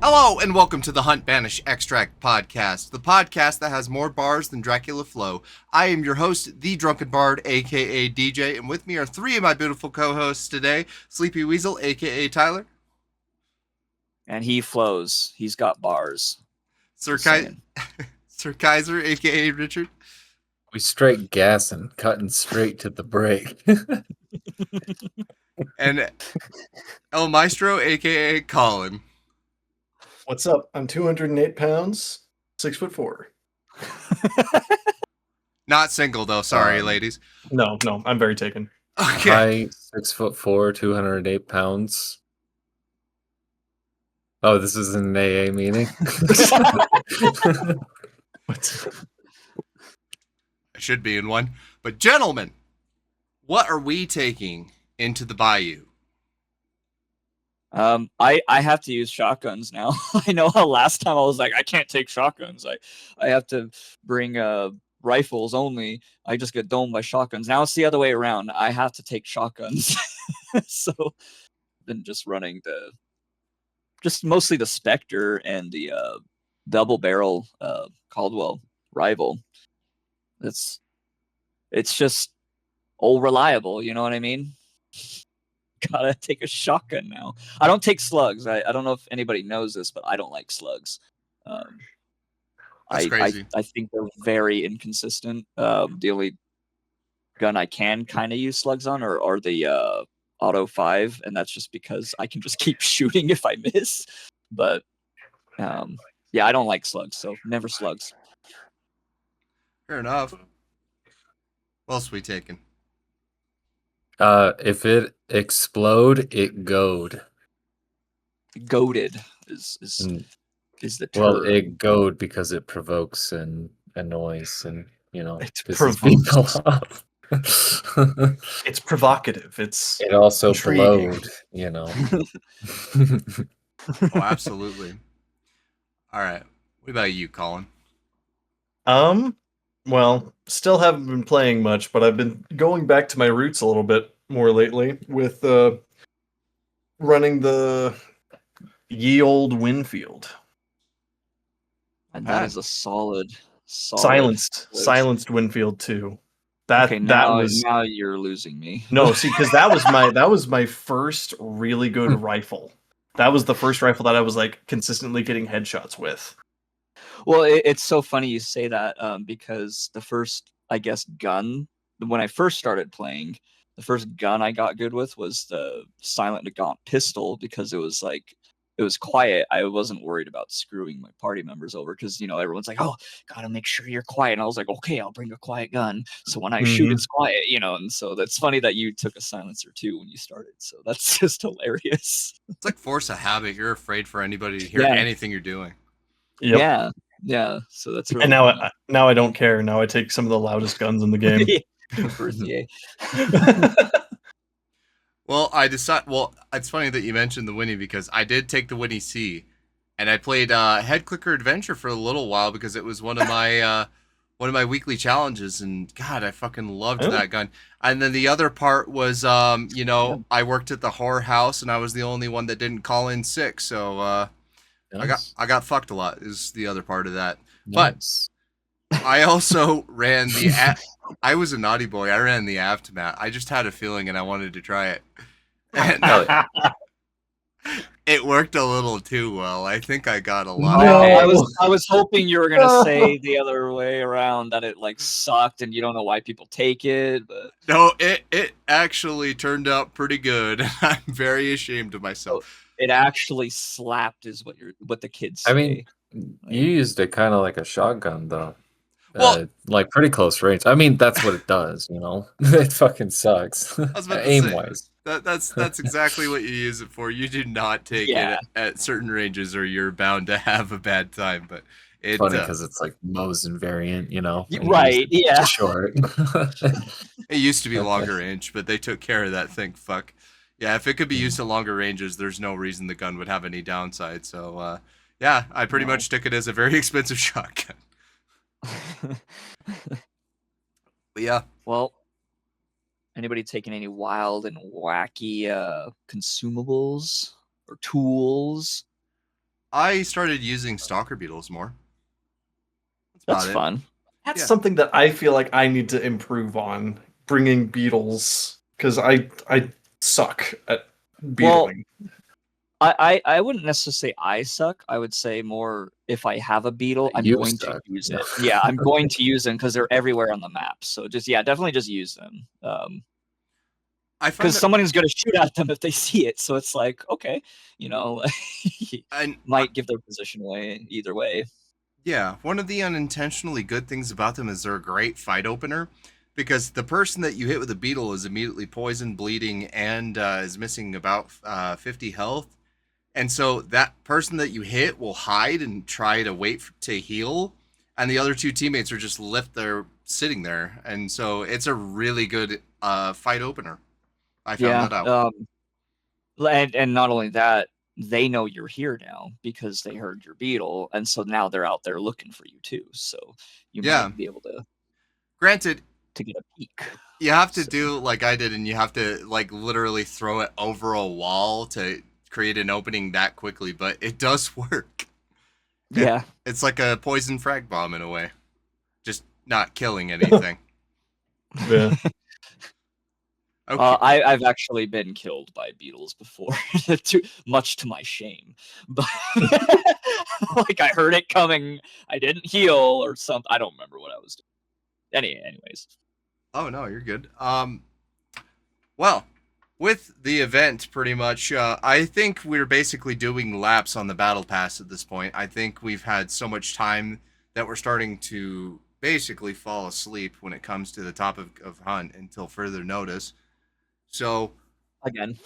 Hello and welcome to the Hunt Banish Extract podcast, the podcast that has more bars than Dracula Flow. I am your host, the Drunken Bard, aka DJ, and with me are three of my beautiful co-hosts today, Sleepy Weasel, aka Tyler. And he flows. He's got bars. Sir Kaiser, aka Richard. We straight gassing, cutting straight to the break. And El Maestro, aka Colin. What's up? I'm 208 pounds, 6'4". Not single though, sorry ladies. No, I'm very taken. Okay. Hi, 6'4", 208 pounds. Oh, this is an AA meeting? What? I should be in one. But gentlemen, what are we taking into the bayou? I have to use shotguns now. I know how last time I was like, I can't take shotguns. I have to bring rifles only. I just get domed by shotguns. Now it's the other way around. I have to take shotguns. So then just running mostly the Spectre and the double barrel Caldwell rival. It's just all reliable, you know what I mean? Gotta take a shotgun now. I don't take slugs. I don't know if anybody knows this, but I don't like slugs. That's crazy. I think they're very inconsistent. The only gun I can kind of use slugs on are the Auto 5, and that's just because I can just keep shooting if I miss. But yeah, I don't like slugs, so never slugs. Fair enough. What else are we taking? If it explode, it goad. Goaded is the term. Well, it goad because it provokes and annoys and, It pisses people off. It's provocative. It also intriguing. blowed, Oh, absolutely. All right. What about you, Colin? Well, still haven't been playing much, but I've been going back to my roots a little bit more lately with running the ye old Winfield. And that is a solid silenced Winfield too. Now you're losing me. No, see, because that was my first really good rifle. That was the first rifle that I was like consistently getting headshots with. Well, it's so funny you say that because the first, I guess, gun when I first started playing, the first gun I got good with was the Silent Gaunt pistol because it was quiet. I wasn't worried about screwing my party members over because everyone's like, "Oh, gotta make sure you're quiet." And I was like, "Okay, I'll bring a quiet gun, so when I shoot, it's quiet." And so that's funny that you took a silencer too when you started. So that's just hilarious. It's like force of habit. You're afraid for anybody to hear anything you're doing. Yep. Yeah. So that's really and now I don't care. Now I take some of the loudest guns in the game. Well, it's funny that you mentioned the Winnie because I did take the Winnie C, and I played Head Clicker Adventure for a little while because it was one of my weekly challenges, and God, I fucking loved that gun. And then the other part was, I worked at the horror house, and I was the only one that didn't call in sick, so Nice. I got fucked a lot. Is the other part of that, Nice. But I also ran I was a naughty boy. I ran the aftermath. I just had a feeling and I wanted to try it. And it worked a little too well. I think I got a lot. No. I was hoping you were gonna say the other way around, that it like sucked and you don't know why people take it. But no, it actually turned out pretty good. I'm very ashamed of myself. It actually slapped, is what the kids say. I mean, you used it kind of like a shotgun, though. Well, like pretty close range. I mean, that's what it does, It fucking sucks. I was about to Aim say, wise. That's exactly what you use it for. You do not take it at certain ranges, or you're bound to have a bad time. But it's funny because it's like Mosin variant, Right? Yeah. Short. It used to be longer range, but they took care of that thing. Fuck. Yeah, if it could be used at longer ranges, there's no reason the gun would have any downside. So, yeah, I pretty much took it as a very expensive shotgun. But yeah. Well, anybody taking any wild and wacky consumables or tools? I started using stalker beetles more. That's That's about it. fun. That's Yeah. something that I feel like I need to improve on, bringing beetles, because I suck at Well, beetling. I wouldn't necessarily say I suck. I would say more if I have a beetle, I'm You going to suck. use No. it. Yeah, I'm going to use them because they're everywhere on the map. So just definitely just use them. I find Because that, somebody's going to shoot at them if they see it. So it's like, okay, you know, and might give their position away either way. yeah, one of the unintentionally good things about them is they're a great fight opener because the person that you hit with a beetle is immediately poisoned, bleeding, and is missing about 50 health. And so that person that you hit will hide and try to wait to heal, and the other two teammates are just left there sitting there. And so it's a really good fight opener. I found Yeah. that out. And not only that, they know you're here now because they heard your beetle, and so now they're out there looking for you too. So you Yeah. might be able Granted, to get a peek. you have to So, do like I did, and you have to like literally throw it over a wall to create an opening that quickly, but it does work. It yeah. it's like a poison frag bomb in a way, just not killing anything. Yeah. Okay. I've actually been killed by beetles before, much to my shame. But like I heard it coming, I didn't heal or something. I don't remember what I was doing. Anyways. Oh no, you're good. Well, with the event, pretty much, I think we're basically doing laps on the battle pass at this point. I think we've had so much time that we're starting to basically fall asleep when it comes to the topic of hunt until further notice. So Again.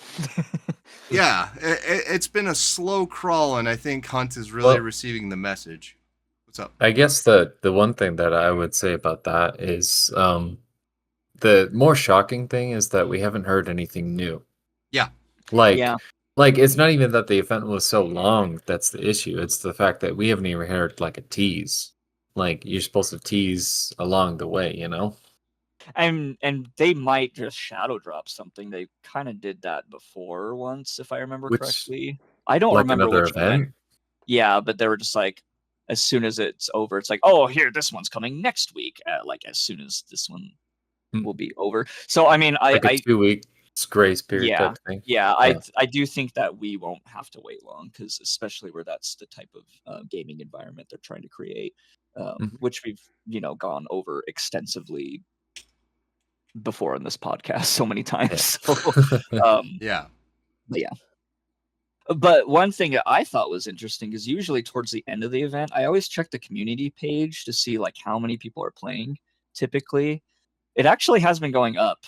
yeah, it's been a slow crawl, and I think Hunt is really Well, receiving the message. What's up? I guess the one thing that I would say about that is the more shocking thing is that we haven't heard anything new. Yeah, Like Yeah. like it's not even that the event was so long that's the issue. It's the fact that we haven't even heard like a tease. Like you're supposed to tease along the way, you know? And they might just shadow drop something. They kind of did that before once, if I remember Which correctly. I don't like remember another which event. event? Yeah, but they were just like, as soon as it's over, it's like, oh, here, this one's coming next week. Like as soon as this one Hmm. will be over. So I mean, Like a 2 week grace period yeah, type thing. yeah, Yeah. I do think that we won't have to wait long because especially where that's the type of gaming environment they're trying to create, Mhm. which we've gone over extensively before in this podcast so many times. So, um, yeah. but yeah. But one thing that I thought was interesting is usually towards the end of the event, I always check the community page to see like how many people are playing. Typically, it actually has been going up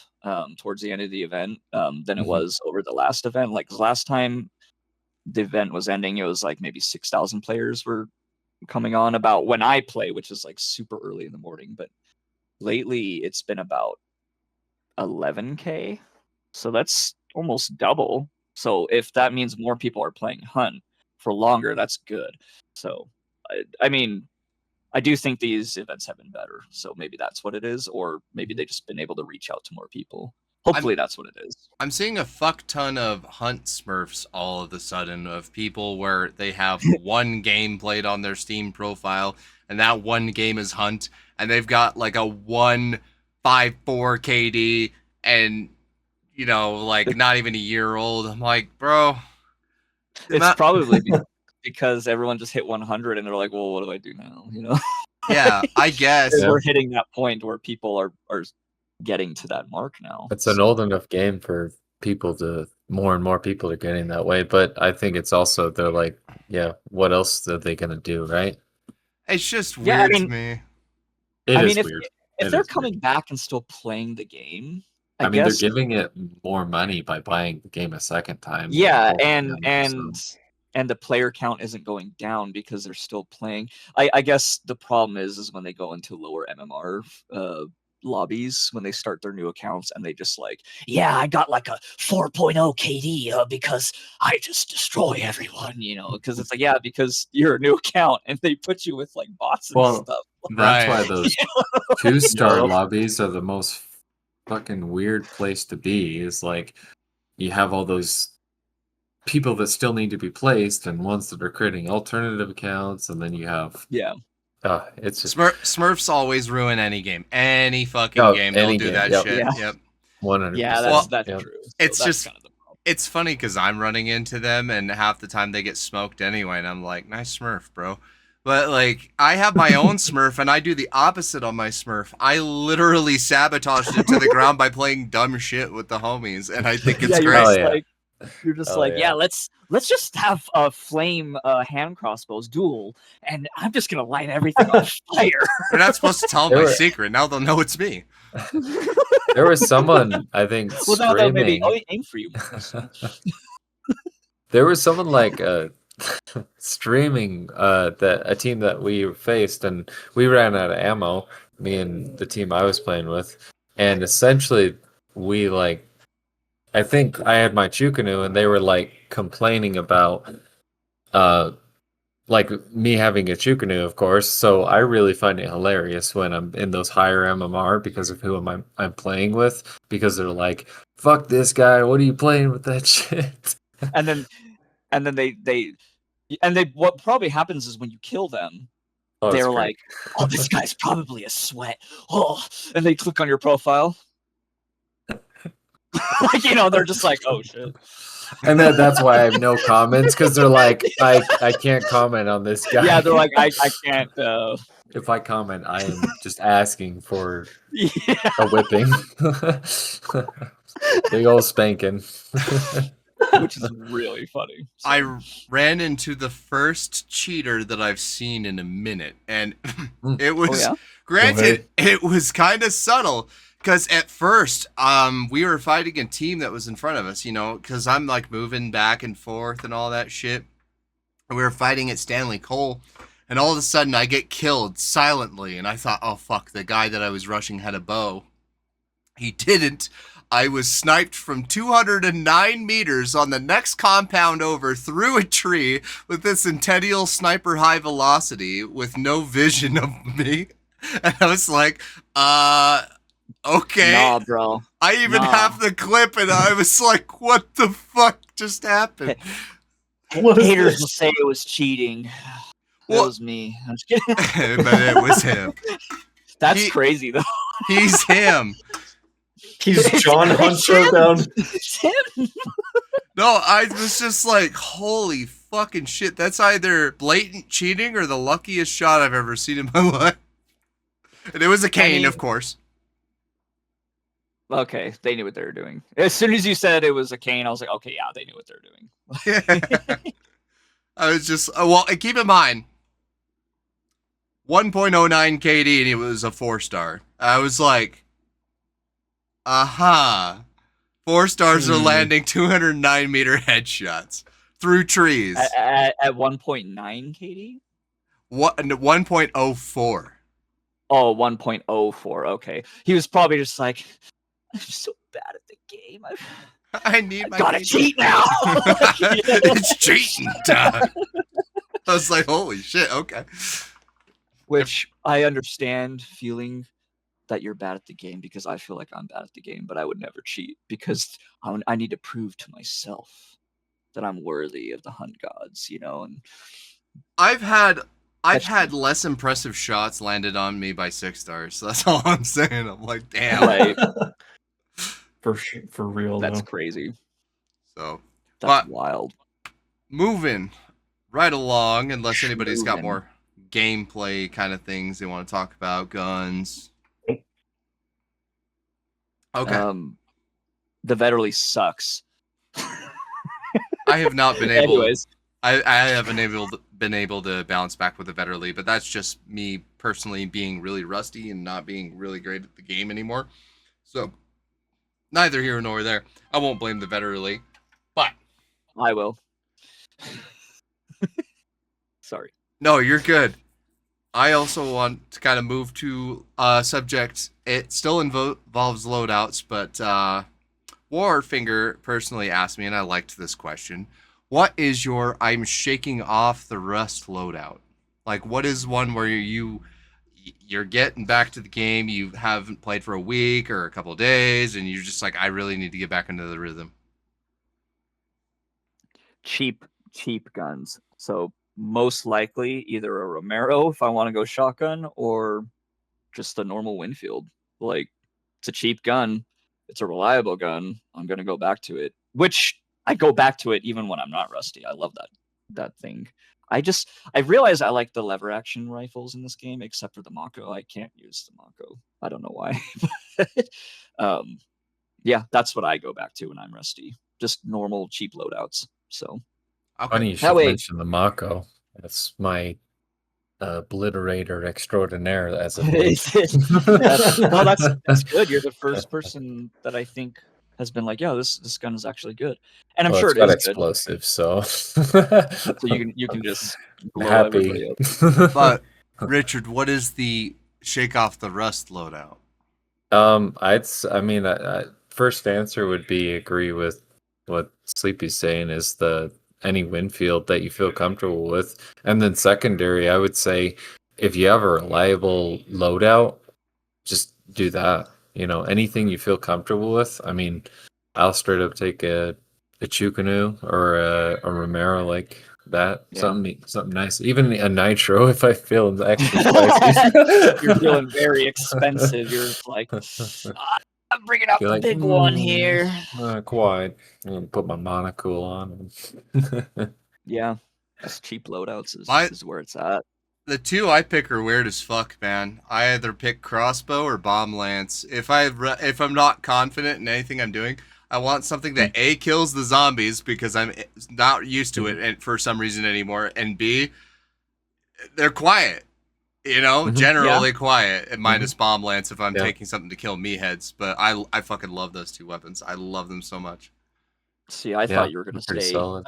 towards the end of the event than it Mhm. was over the last event. Like last time the event was ending, it was like maybe 6,000 players were coming on about when I play, which is like super early in the morning. But lately, it's been about 11K. So that's almost double. So if that means more people are playing Hunt for longer, that's good. So I mean, I do think these events have been better. So maybe that's what it is, or maybe they've just been able to reach out to more people. I'm Hopefully that's what it is. I'm seeing a fuck ton of Hunt Smurfs all of a sudden of people where they have one game played on their Steam profile, and that one game is Hunt, and they've got like a 154 KD, and like not even a year old. I'm like, bro, It's not, probably because everyone just hit 100 and they're like, well, what do I do now? yeah, I guess. Yeah. We're hitting that point where people are getting to that mark now. It's an So, old enough game for people to more and more people are getting that way. But I think it's also they're like, yeah, what else are they gonna do, right? It's just yeah, I weird to mean, me. It I mean, is if weird. if It they're is weird. coming back and still playing the game, I I mean, they're guess, giving it more money by buying the game a second time than yeah, both of and them. and So and the player count isn't going down because they're still playing. I guess the problem is when they go into lower MMR lobbies when they start their new accounts and they just like, yeah, I got like a 4.0 KD because I just destroy everyone, because it's like, yeah, because you're a new account and they put you with like bots and well, stuff. that's why Right. those 2-star Yup. lobbies are the most fucking weird place to be. Is like you have all those people that still need to be placed and ones that are creating alternative accounts, and then you have Yeah. it's just Smurfs always ruin any game. Any fucking game, they'll any do game. that Yep. shit. Yeah. Yep. 100%. Yeah, Well, that's Yep. true. So it's that's just- kind of the problem. It's funny because I'm running into them, and half the time they get smoked anyway, and I'm like, nice Smurf, bro. But like, I have my own Smurf, and I do the opposite on my Smurf. I literally sabotaged it to the ground by playing dumb shit with the homies, and I think it's Yeah, you're great. just yeah. like you're just Hell like, yeah. yeah, let's just have a flame hand crossbows duel, and I'm just gonna light everything on fire. You're not supposed to tell them They my were- secret. Now they'll know it's me. There was someone, I think, Well, now they'll maybe screaming. aim for you more. So. There was someone like streaming that a team that we faced, and we ran out of ammo. Me and the team I was playing with, and essentially we like. I think I had my Chukanu, and they were like complaining about like me having a Chukanu, of course. So I really find it hilarious when I'm in those higher MMR because of who I'm playing with, because they're like, "Fuck this guy! What are you playing with that shit?" and then they what probably happens is when you kill them, Oh, it's they're great. like, oh, this guy's probably a sweat. Oh, and they click on your profile. Like, they're just like, oh shit. And that's why I have no comments, because they're like, I can't comment on this guy. Yeah, they're like, I can't. If I comment, I am just asking for Yeah. a whipping. Big old spanking. Which is really funny. So. I ran into the first cheater that I've seen in a minute, and it was yeah? granted it was kind of subtle because at first we were fighting a team that was in front of us, because I'm like moving back and forth and all that shit. And we were fighting at Stanley Cole, and all of a sudden I get killed silently, and I thought, oh fuck, the guy that I was rushing had a bow. He didn't. I was sniped from 209 meters on the next compound over through a tree with this Centennial sniper high velocity with no vision of me. And I was like, okay. Nah, bro. I even nah. have the clip, and I was like, what the fuck just happened? What is Haters this? will say it was cheating. Well- It was me. I'm just kidding. But it was him. That's He- crazy though. He's him. He's John Hunt Showdown. It's him. No, I was just like, holy fucking shit. That's either blatant cheating or the luckiest shot I've ever seen in my life. And it was a cane, mean- of course. Okay, they knew what they were doing. As soon as you said it was a cane, I was like, okay, yeah, they knew what they were doing. I was just, well, and keep in mind, 1.09 KD, and it was a 4-star. I was like, aha. 4 stars are landing 209-meter headshots through trees. At 1.9 KD? What? 1.04. Oh, 1.04. Okay. He was probably just like, I'm so bad at the game. I need my gotta KD. cheat now. It's cheating time. I was like, holy shit, okay. Which I understand feeling that you're bad at the game, because I feel like I'm bad at the game, but I would never cheat because I need to prove to myself that I'm worthy of the hunt gods, and I've had less impressive shots landed on me by 6 stars. So that's all I'm saying. I'm like, damn. right, For real, that's though. So, crazy. But- That's wild. moving right along, unless anybody's got Schmovin'. more gameplay kind of things they want to talk about, guns. Okay. The Vetterly sucks. I have not been able. Anyways, I haven't been able to bounce back with the Vetterly, but that's just me personally being really rusty and not being really great at the game anymore. So, neither here nor there. I won't blame the Vetterly, but I will. Sorry. no, you're good. I also want to kind of move to a subject. It still involves loadouts, but Warfinger personally asked me, and I liked this question. What is your I'm shaking off the rust loadout? Like, what is one where you're getting back to the game, you haven't played for a week or a couple of days, and you're just like, I really need to get back into the rhythm? cheap guns. So most likely either a Romero if I want to go shotgun, or just a normal Winfield. Like, it's a cheap gun, it's a reliable gun. I'm gonna go back to it. Which I go back to it even when I'm not rusty. I love that thing. I realize I like the lever action rifles in this game, except for the Mako. I can't use the Mako. I don't know why. Yeah, that's what I go back to when I'm rusty. Just normal cheap loadouts. So Funny you Okay. should way- mention the Mako. That's my obliterator extraordinaire as of late. No, that's good. You're the first person that I think has been like, "Yo, this gun is actually good," and I'm Well, sure it's it got is good. explosives, so So you can just blow everybody happy. up. But Richard, what is the shake off the rust loadout? I first answer would be agree with what Sleepy's saying is any Winfield that you feel comfortable with, and then secondary, I would say if you have a reliable loadout, just do that. Anything you feel comfortable with. I mean, I'll straight up take a Chukanu or a Romero like that. Yeah. Something nice. Even a Nitro if I feel extra spicy. You're feeling very expensive. You're like, I'm bringing out You're the like, big one here. Quite. I'm gonna put my monocle on. Yeah, that's cheap loadouts My- is where it's at. The two I pick are weird as fuck, man. I either pick crossbow or bomb lance. If I'm not confident in anything I'm doing, I want something that A, kills the zombies because I'm not used to it and for some reason anymore, and B, they're quiet. Generally quiet, and minus bomb lance if I'm Yeah. taking something to kill me heads. But I fucking love those two weapons. I love them so much. See, I Yeah, thought you were gonna pretty say, solid.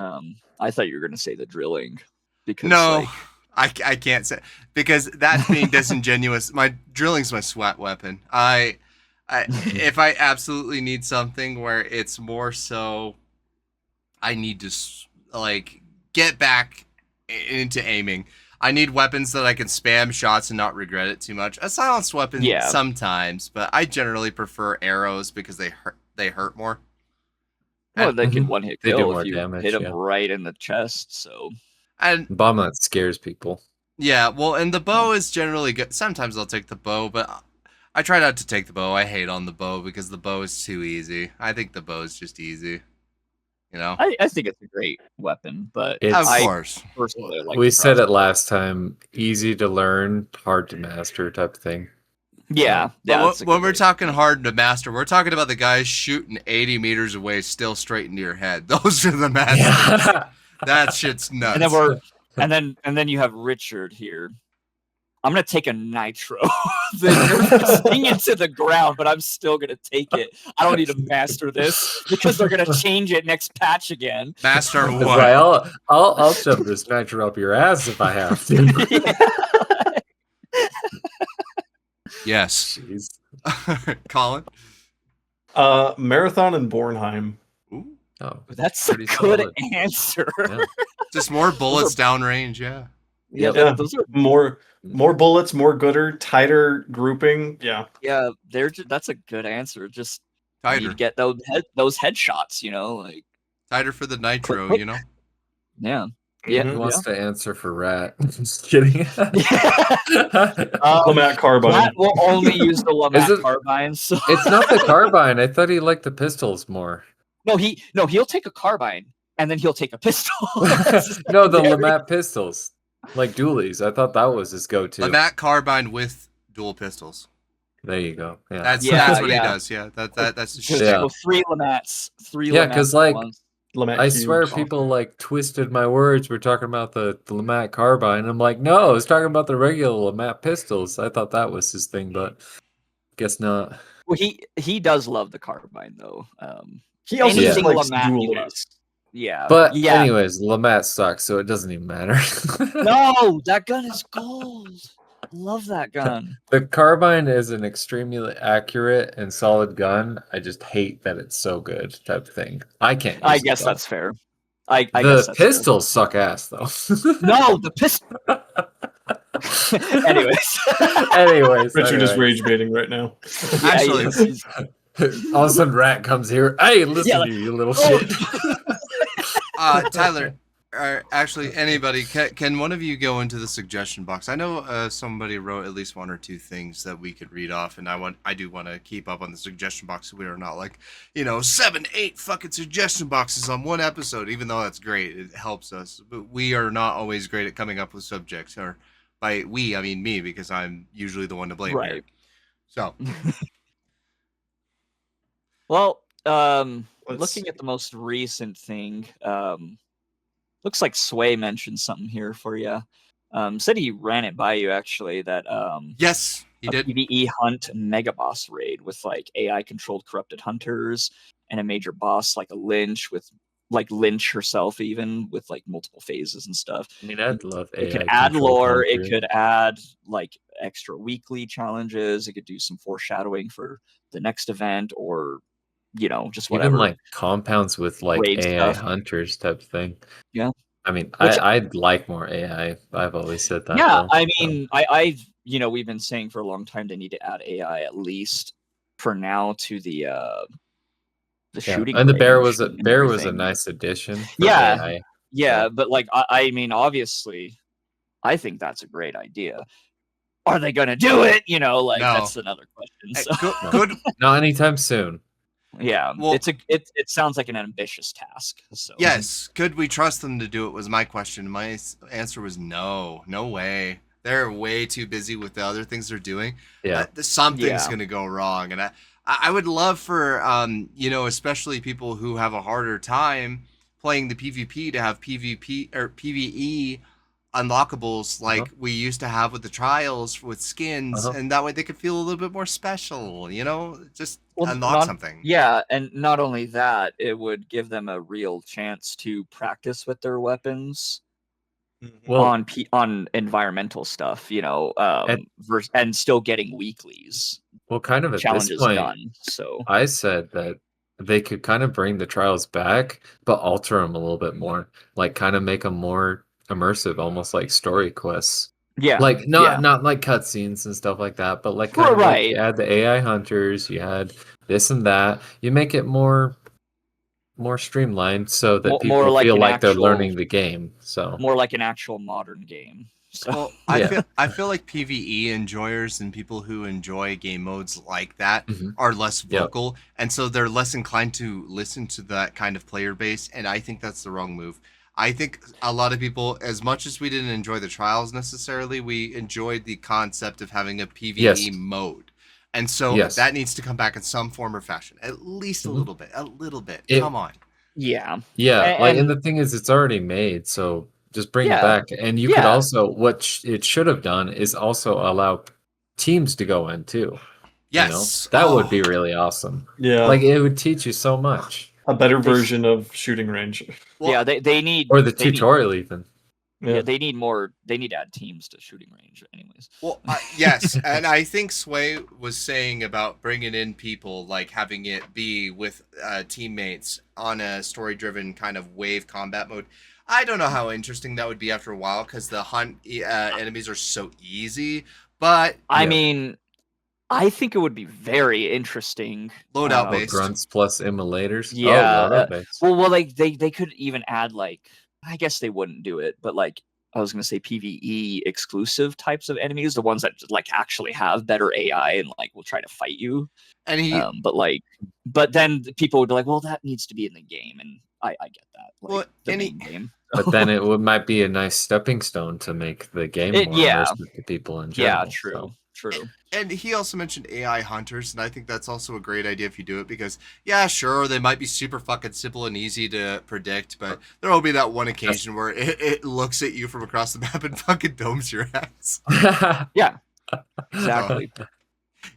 I thought you were gonna say the drilling, because No, like, I can't say because that's being disingenuous. My drilling's my sweat weapon. If I absolutely need something where it's more so, I need to like get back into aiming. I need weapons that I can spam shots and not regret it too much. A silenced weapon Yeah. sometimes, but I generally prefer arrows because they hurt more. well, And, they can Mhm. one hit They do kill more if you damage, hit them yeah. right in the chest. So and Bomb that scares people. yeah, well, and the bow is generally good. Sometimes I'll take the bow, but I try not to take the bow. I hate on the bow because the bow is too easy. I think the bow is just easy. I think it's a great weapon, but Of I course. personally like. We the said it crossbow. last time. Easy to learn, hard to master type of thing. Yeah, But that's a when good we're way. talking hard to master, we're talking about the guys shooting 80 meters away, still straight into your head. Those are the masters. That shit's nuts. And then you have Richard here. I'm gonna take a nitro. They're sting it to the ground, but I'm still gonna take it. I don't need to master this because they're gonna change it next patch again. Master It's what? like, I'll shove this nitro up your ass if I have to. Yes. Jeez. Colin? Marathon and Bornheim. Ooh. Oh, That's a Pretty good solid. answer. yeah. Just more bullets downrange, yeah. Yeah, Yeah. those are More bullets, more gooder, tighter grouping. Yeah. that's a good answer. Just you Tighter. need to get those headshots, like Tighter for the nitro, Quick. you know? yeah. Yeah. Who Mhm. wants to answer for Rat? Just kidding. Lamat carbine. Matt will only use the Is Lamat it- carbine. So It's not the carbine. I thought he liked the pistols more. he'll take a carbine and then he'll take a pistol. No, the Lamat pistols. Like dualies. I thought that was his go-to. Lamat carbine with dual pistols. There you go. Yeah. That's what he does, yeah. That's just Yeah. So 3 Lamats. 3 Yeah, Lamats 'cause, at like, once. Lamat I cubes. swear people twisted my words. We're talking about the Lamat carbine. I'm like, no, I was talking about the regular Lamat pistols. I thought that was his thing, but guess not. Well, he does love the carbine though. He also just anything likes Lamat dual uses. Yeah. But yeah. anyways, Lamat sucks, so it doesn't even matter. No, that gun is gold. Love that gun. The carbine is an extremely accurate and solid gun. I just hate that it's so good, type of thing. I can't. I use it, guess though. that's fair. I The guess that's fair. pistols suck ass, though. No, the pistol. Anyways. Richard is anyways. rage baiting right now. Yeah, Actually- he's- All of a sudden, Rat comes here. Hey, listen Yeah, to like, you, you little oh. shit. Tyler, or actually anybody, can one of you go into the suggestion box? I know somebody wrote at least one or two things that we could read off, and I do want to keep up on the suggestion box. So we are not like, 7, 8 fucking suggestion boxes on one episode. Even though that's great, it helps us, but we are not always great at coming up with subjects. Or by we, I mean me, because I'm usually the one to blame here. Right. So Well, Let's looking at the most recent thing, looks like Sway mentioned something here for you. Said he ran it by you actually, that yes, he a did. PvE hunt mega boss raid with like AI controlled corrupted hunters and a major boss like a Lynch with like Lynch herself, even with like multiple phases and stuff. I mean, I'd love It could AI add controlled lore, it hunters. could add like extra weekly challenges, it could do some foreshadowing for the next event, or just whatever. Even like compounds with like Raid AI stuff. hunters type thing. Yeah. I mean, Which- I'd like more AI. I've always said that. Yeah, though, I so. mean, we've been saying for a long time they need to add AI at least for now to the shooting. And the bear range was a and bear was a everything. nice addition. For Yeah. AI. Yeah, so. but like I mean, obviously, I think that's a great idea. Are they gonna do it? No. That's another question. So. Good. Not anytime soon. Yeah, Well- it sounds like an ambitious task. So Yes. Could we trust them to do it? Was my question. My answer was no. No way. They're way too busy with the other things they're doing. Yeah. Something's Yeah. going to go wrong, and I would love for especially people who have a harder time playing the PvP to have PvP or PvE unlockables like we used to have with the trials with skins, and that way they could feel a little bit more special. Just unlock something. Yeah, and not only that, it would give them a real chance to practice with their weapons Well, on environmental stuff, and still getting weeklies kind of at this challenges point, done. So I said that they could kind of bring the trials back, but alter them a little bit more, like kind of make them more immersive, almost like story quests. yeah, Like not like cutscenes and stuff like that, but like kind of like you add the AI hunters, you had this and that. You make it more streamlined so that people more like feel an like they're actual- learning the game. So more like an actual modern game. So Well, I feel like PvE enjoyers and people who enjoy game modes like that Mhm. are less Yep. vocal, and so they're less inclined to listen to that kind of player base, and I think that's the wrong move. I think a lot of people, as much as we didn't enjoy the trials necessarily, we enjoyed the concept of having a PvE Yes. mode. And so Yes. that needs to come back in some form or fashion. At least a Mhm. little bit. A little bit. It- Come on. yeah, yeah, like, and And- the thing is, it's already made, so just bring Yeah. it back. And you could Yeah. also, what it should have done is also allow teams to go in too. Yes. That would Oh. be really awesome. Yeah, Like it would teach you so much. a better version of shooting range. Well, yeah, they need Or the they need- tutorial even. Yeah, they need more. They need to add teams to shooting range, anyways. Well, yes, and I think Sway was saying about bringing in people, like having it be with teammates on a story-driven kind of wave combat mode. I don't know how interesting that would be after a while because the hunt enemies are so easy. But I Yeah. mean, I think it would be very interesting. loadout Oh, based. grunts plus immolators. Yeah, Oh, loadout based. Well, like they could even add like, I guess they wouldn't do it, but like I was gonna say PvE exclusive types of enemies, the ones that like actually have better AI and like will try to fight you. And he, But then the people would be like, well, that needs to be in the game, and I get that. Like, Well, the and he- main game. But then it might be a nice stepping stone to make the game more Yeah. immersive to people in general. Yeah, true, so. true. and he also mentioned AI hunters, and I think that's also a great idea if you do it because, yeah, sure, they might be super fucking simple and easy to predict, but there will be that one occasion where it looks at you from across the map and fucking domes your ass. Yeah, exactly.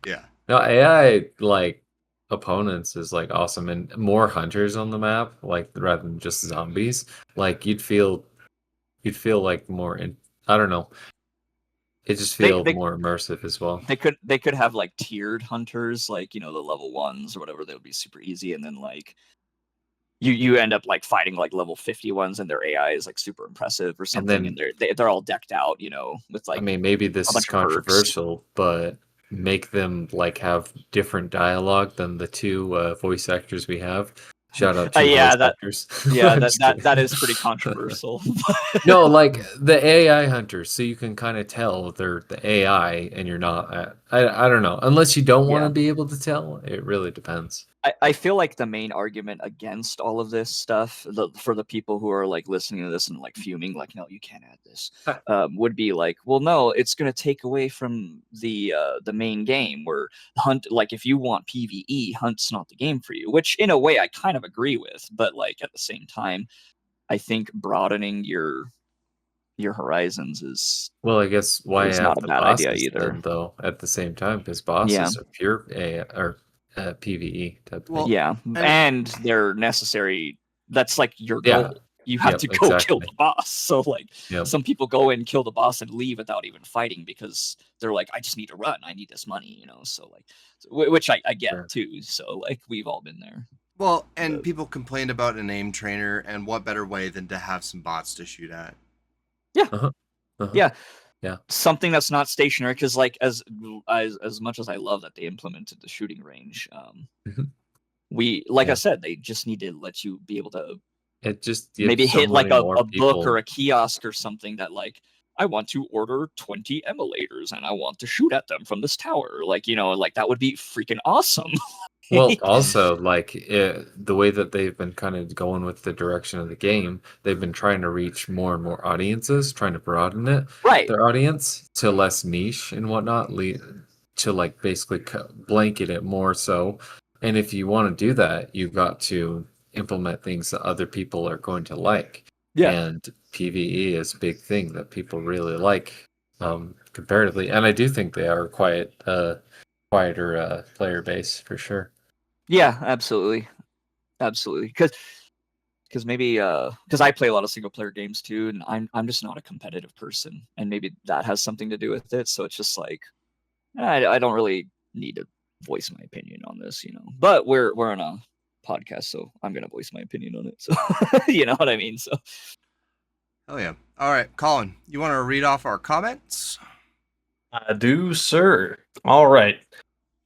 Yeah. No, AI like opponents is like awesome, and more hunters on the map, like rather than just zombies. Like you'd feel like more in. I don't know. It just They- feels they- more immersive as well. They could have like tiered hunters, like the level 1s or whatever. They would be super easy, and then like you end up like fighting like level 50 ones, and their AI is like super impressive or something, then- and they're all decked out, with like I mean, maybe this a is bunch of perks. controversial, but make them like have different dialogue than the two voice actors we have. Shout out to Yeah, voice that actors. yeah, I'm that just that kidding. that is pretty controversial. No, like the AI hunters, so you can kind of tell they're the AI and you're not. I don't know. Unless you don't want Yeah. to be able to tell, it really depends. I feel like the main argument against all of this stuff, for the people who are like listening to this and like fuming, like, no, you can't add this, would be like, well, no, it's going to take away from the main game. Where hunt, like, if you want PVE, hunt's not the game for you. Which, in a way, I kind of agree with, but like at the same time, I think broadening your horizons Well, I guess why is not have a the bad idea bosses either. then, though, at the same time? Because Yeah. bosses are pure AI or PVE type Well, thing. Yeah, and and they're necessary. That's like your Yeah. goal. You have Yep, to go kill exactly. the boss. So like Yep. some people go and kill the boss and leave without even fighting because they're like, I just need to run. I need this money, So like, which I get Sure. too. So like we've all been there. well, and But- people complained about an aim trainer, and what better way than to have some bots to shoot at? Uh-huh. Yeah. Yeah. Something that's not stationary, because like as much as I love that they implemented the shooting range, Mhm. we like I Yeah. said, they just need to let you be able to It just gives maybe so hit like many a more book people. or a kiosk or something that like I want to order 20 emulators and I want to shoot at them from this tower. Like, like that would be freaking awesome. Well, also, like the way that they've been kind of going with the direction of the game, they've been trying to reach more and more audiences, trying to broaden it, Right. their audience to less niche and whatnot, to like basically blanket it more so. And if you want to do that, you've got to implement things that other people are going to like. Yeah. And PvE is a big thing that people really like, comparatively. And I do think they are quieter player base for sure. Yeah, absolutely. Absolutely. Because maybe because I play a lot of single player games too, and I'm just not a competitive person, and maybe that has something to do with it. So it's just like I don't really need to voice my opinion on this, But we're on a podcast, so I'm gonna voice my opinion on it. So you know what I mean. So Oh yeah. All right, Colin, you want to read off our comments? I do, sir. All right.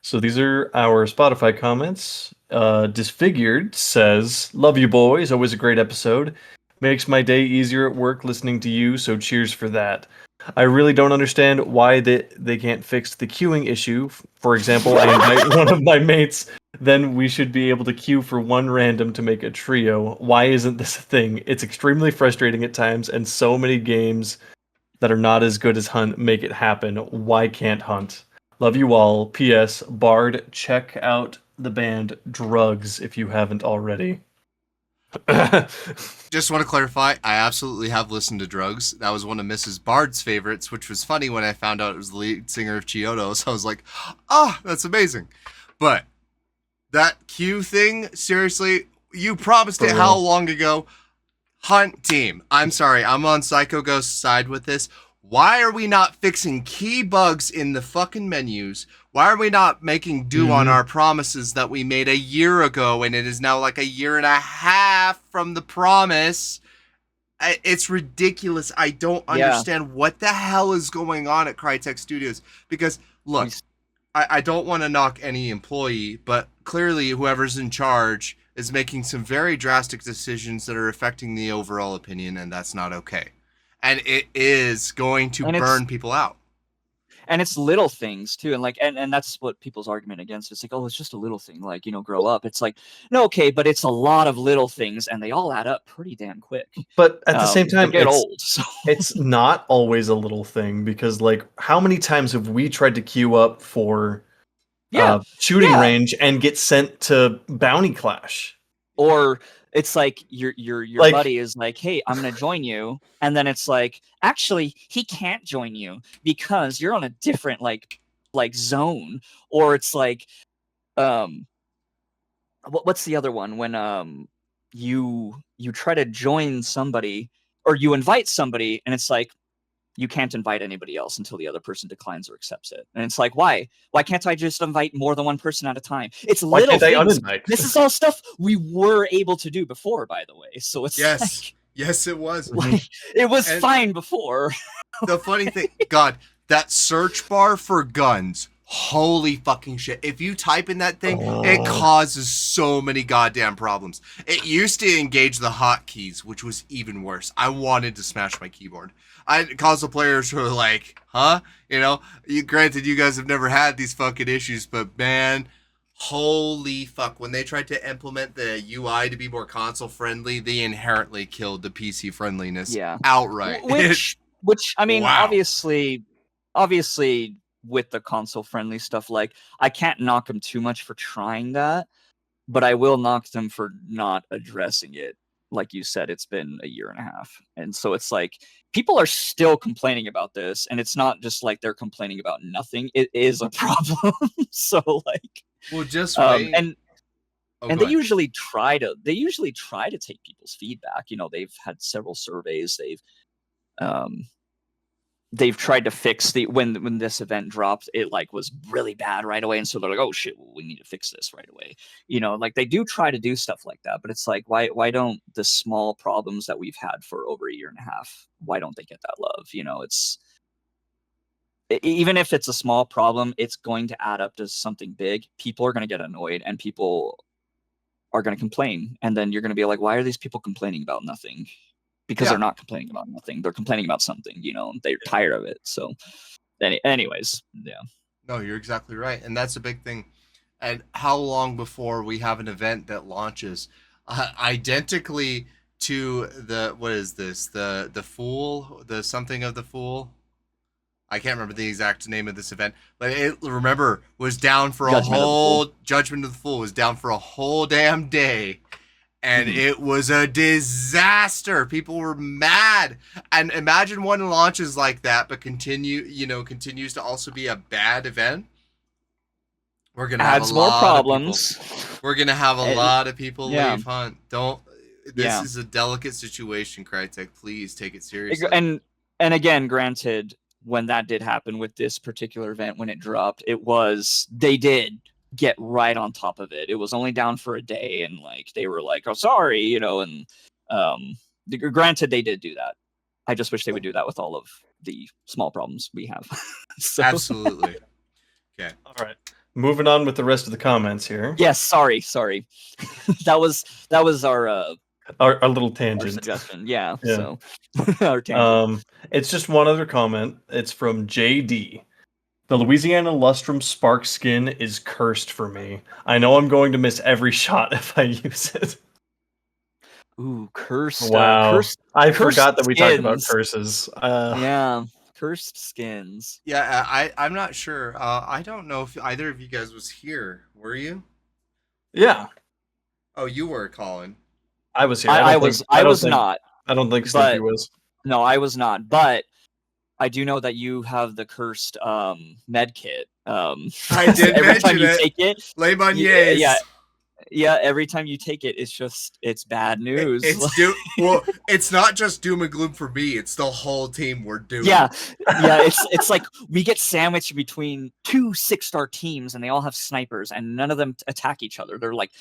So these are our Spotify comments. Disfigured says, "Love you boys. Always a great episode. Makes my day easier at work listening to you, so cheers for that. I really don't understand why they can't fix the queuing issue. For example, I invite one of my mates, then we should be able to queue for one random to make a trio. Why isn't this a thing? It's extremely frustrating at times, and so many games that are not as good as Hunt make it happen. Why can't Hunt? Love you all. P.S. Bard, check out the band Drugs if you haven't already." Just want to clarify, I absolutely have listened to Drugs. That was one of Mrs. Bard's favorites, which was funny when I found out it was the lead singer of Chiodo. So I was like, that's amazing. But that Q thing, seriously, you promised For it real. how long ago? Hunt team, I'm sorry, I'm on Psycho Ghost's side with this. Why are we not fixing key bugs in the fucking menus? Why are we not making do on our promises that we made a year ago, and it is now like a year and a half from the promise? It's ridiculous. I don't Yeah. understand what the hell is going on at Crytek Studios. Because, look, I don't want to knock any employee, but clearly whoever's in charge is making some very drastic decisions that are affecting the overall opinion, and that's not okay. And it is going to And it's- burn people out. and it's little things too, and like and that's what people's argument against. It's like, oh, it's just a little thing, like, grow up. It's like, no, okay, but it's a lot of little things and they all add up pretty damn quick. But at the same They time, get it's, old. So it's not always a little thing because, like, how many times have we tried to queue up for shooting Yeah. range and get sent to Bounty Clash? or it's like your Like- buddy is like, hey, I'm gonna join you, and then it's like, actually, he can't join you because you're on a different like zone. Or it's like, what's the other one when you try to join somebody or you invite somebody and it's like you can't invite anybody else until the other person declines or accepts it. And it's like, why can't I just invite more than one person at a time? It's Why little can't I things. uninvite? This is all stuff we were able to do before, by the way. So it's Yes. Yes, it was. like it was And- fine before. The funny thing, God, that search bar for guns. Holy fucking shit. If you type in that thing, it Oh. causes so many goddamn problems. It used to engage the hotkeys, which was even worse. I wanted to smash my keyboard. Console players who were like, huh? Granted, you guys have never had these fucking issues, but man, holy fuck. When they tried to implement the UI to be more console friendly, they inherently killed the PC friendliness Yeah. outright. Which I mean, Wow. obviously with the console friendly stuff, like I can't knock them too much for trying that, but I will knock them for not addressing it. Like you said, it's been a year and a half. And so it's like people are still complaining about this, and it's not just like they're complaining about nothing. It is a problem. So like Well, just wait. and Oh, and go they ahead. usually try to take people's feedback. They've had several surveys. Um they've tried to fix when this event dropped, it like was really bad right away, and so they're like, oh shit, well, we need to fix this right away. Like they do try to do stuff like that, but it's like, why don't the small problems that we've had for over a year and a half, why don't they get that love? It's even if it's a small problem, it's going to add up to something big. People are going to get annoyed, and people are going to complain, and then you're going to be like, why are these people complaining about nothing? Because Yeah. they're not complaining about nothing. They're complaining about something, they're tired of it. So anyways, yeah. No, you're exactly right. And that's a big thing. And how long before we have an event that launches identically to what is this? The Fool? The something of the Fool? I can't remember the exact name of this event, but remember, was down for Judgment of the Fool was down for a whole damn day. And it was a disaster. People were mad. And imagine one launches like that, but continues to also be a bad event. We're gonna have Adds more problems. We're gonna have a lot of people leave Hunt. This is a delicate situation, Crytek. Please take it seriously. And again, granted, when that did happen with this particular event, when it dropped, they did get right on top of it. It was only down for a day, and like they were like, oh sorry, and granted they did do that. I just wish they would do that with all of the small problems we have. So. Absolutely. Okay. All right. Moving on with the rest of the comments here. Yes, sorry. that was our little tangent. our suggestion. Yeah. Yeah. So our tangent. It's just one other comment. It's from JD. The Louisiana Lustrum Spark skin is cursed for me. I know I'm going to miss every shot if I use it. Ooh, cursed. Wow. I cursed forgot that we talked about skins. curses. Yeah, cursed skins. Yeah, I'm not sure. I don't know if either of you guys was here. Were you? Yeah. Oh, you were, Colin. I was here. I was not. I don't think Snoopy was. No, I was not. But I do know that you have the cursed med kit. I did every mention time you it. take it. Les Monniers. Yeah, every time you take it, it's bad news. Well, it's not just doom and gloom for me. It's the whole team we're doomed. Yeah. It's like we get sandwiched between 2 6-star teams, and they all have snipers, and none of them attack each other. They're like,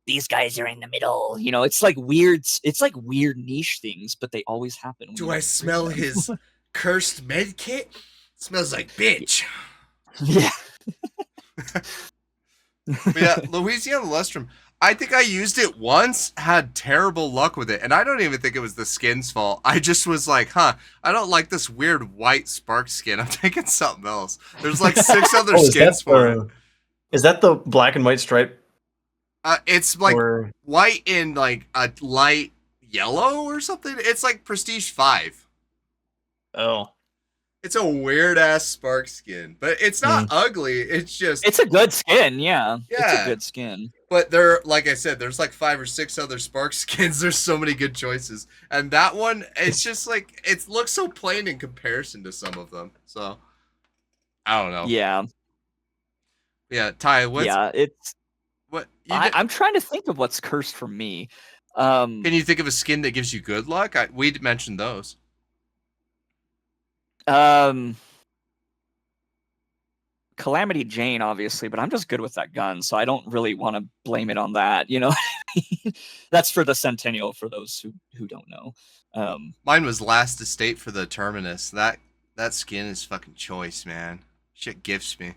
these guys are in the middle. It's like weird. It's like weird niche things, but they always happen. Do I smell his cursed med kit? Smells like bitch. Yeah. But yeah, Louisiana Lustrum. I think I used it once, had terrible luck with it, and I don't even think it was the skin's fault. I just was like, I don't like this weird white spark skin. I'm taking something else. There's like 6 other skins for it. Is that the black and white stripe? It's like white in like a light yellow or something. It's like Prestige 5. Oh. It's a weird ass spark skin, but it's not ugly. It's a good skin, yeah. Yeah. It's a good skin. But like I said, there's like 5 or 6 other spark skins. There's so many good choices, and that one, it's just like it looks so plain in comparison to some of them. So I don't know. Yeah. Yeah, Ty. I'm trying to think of what's cursed for me. Can you think of a skin that gives you good luck? We mentioned those. Calamity Jane, obviously, but I'm just good with that gun, so I don't really want to blame it on that. That's for the Centennial, for those who don't know. Mine was Last Estate for the Terminus. That skin is fucking choice, man. Shit gifts me.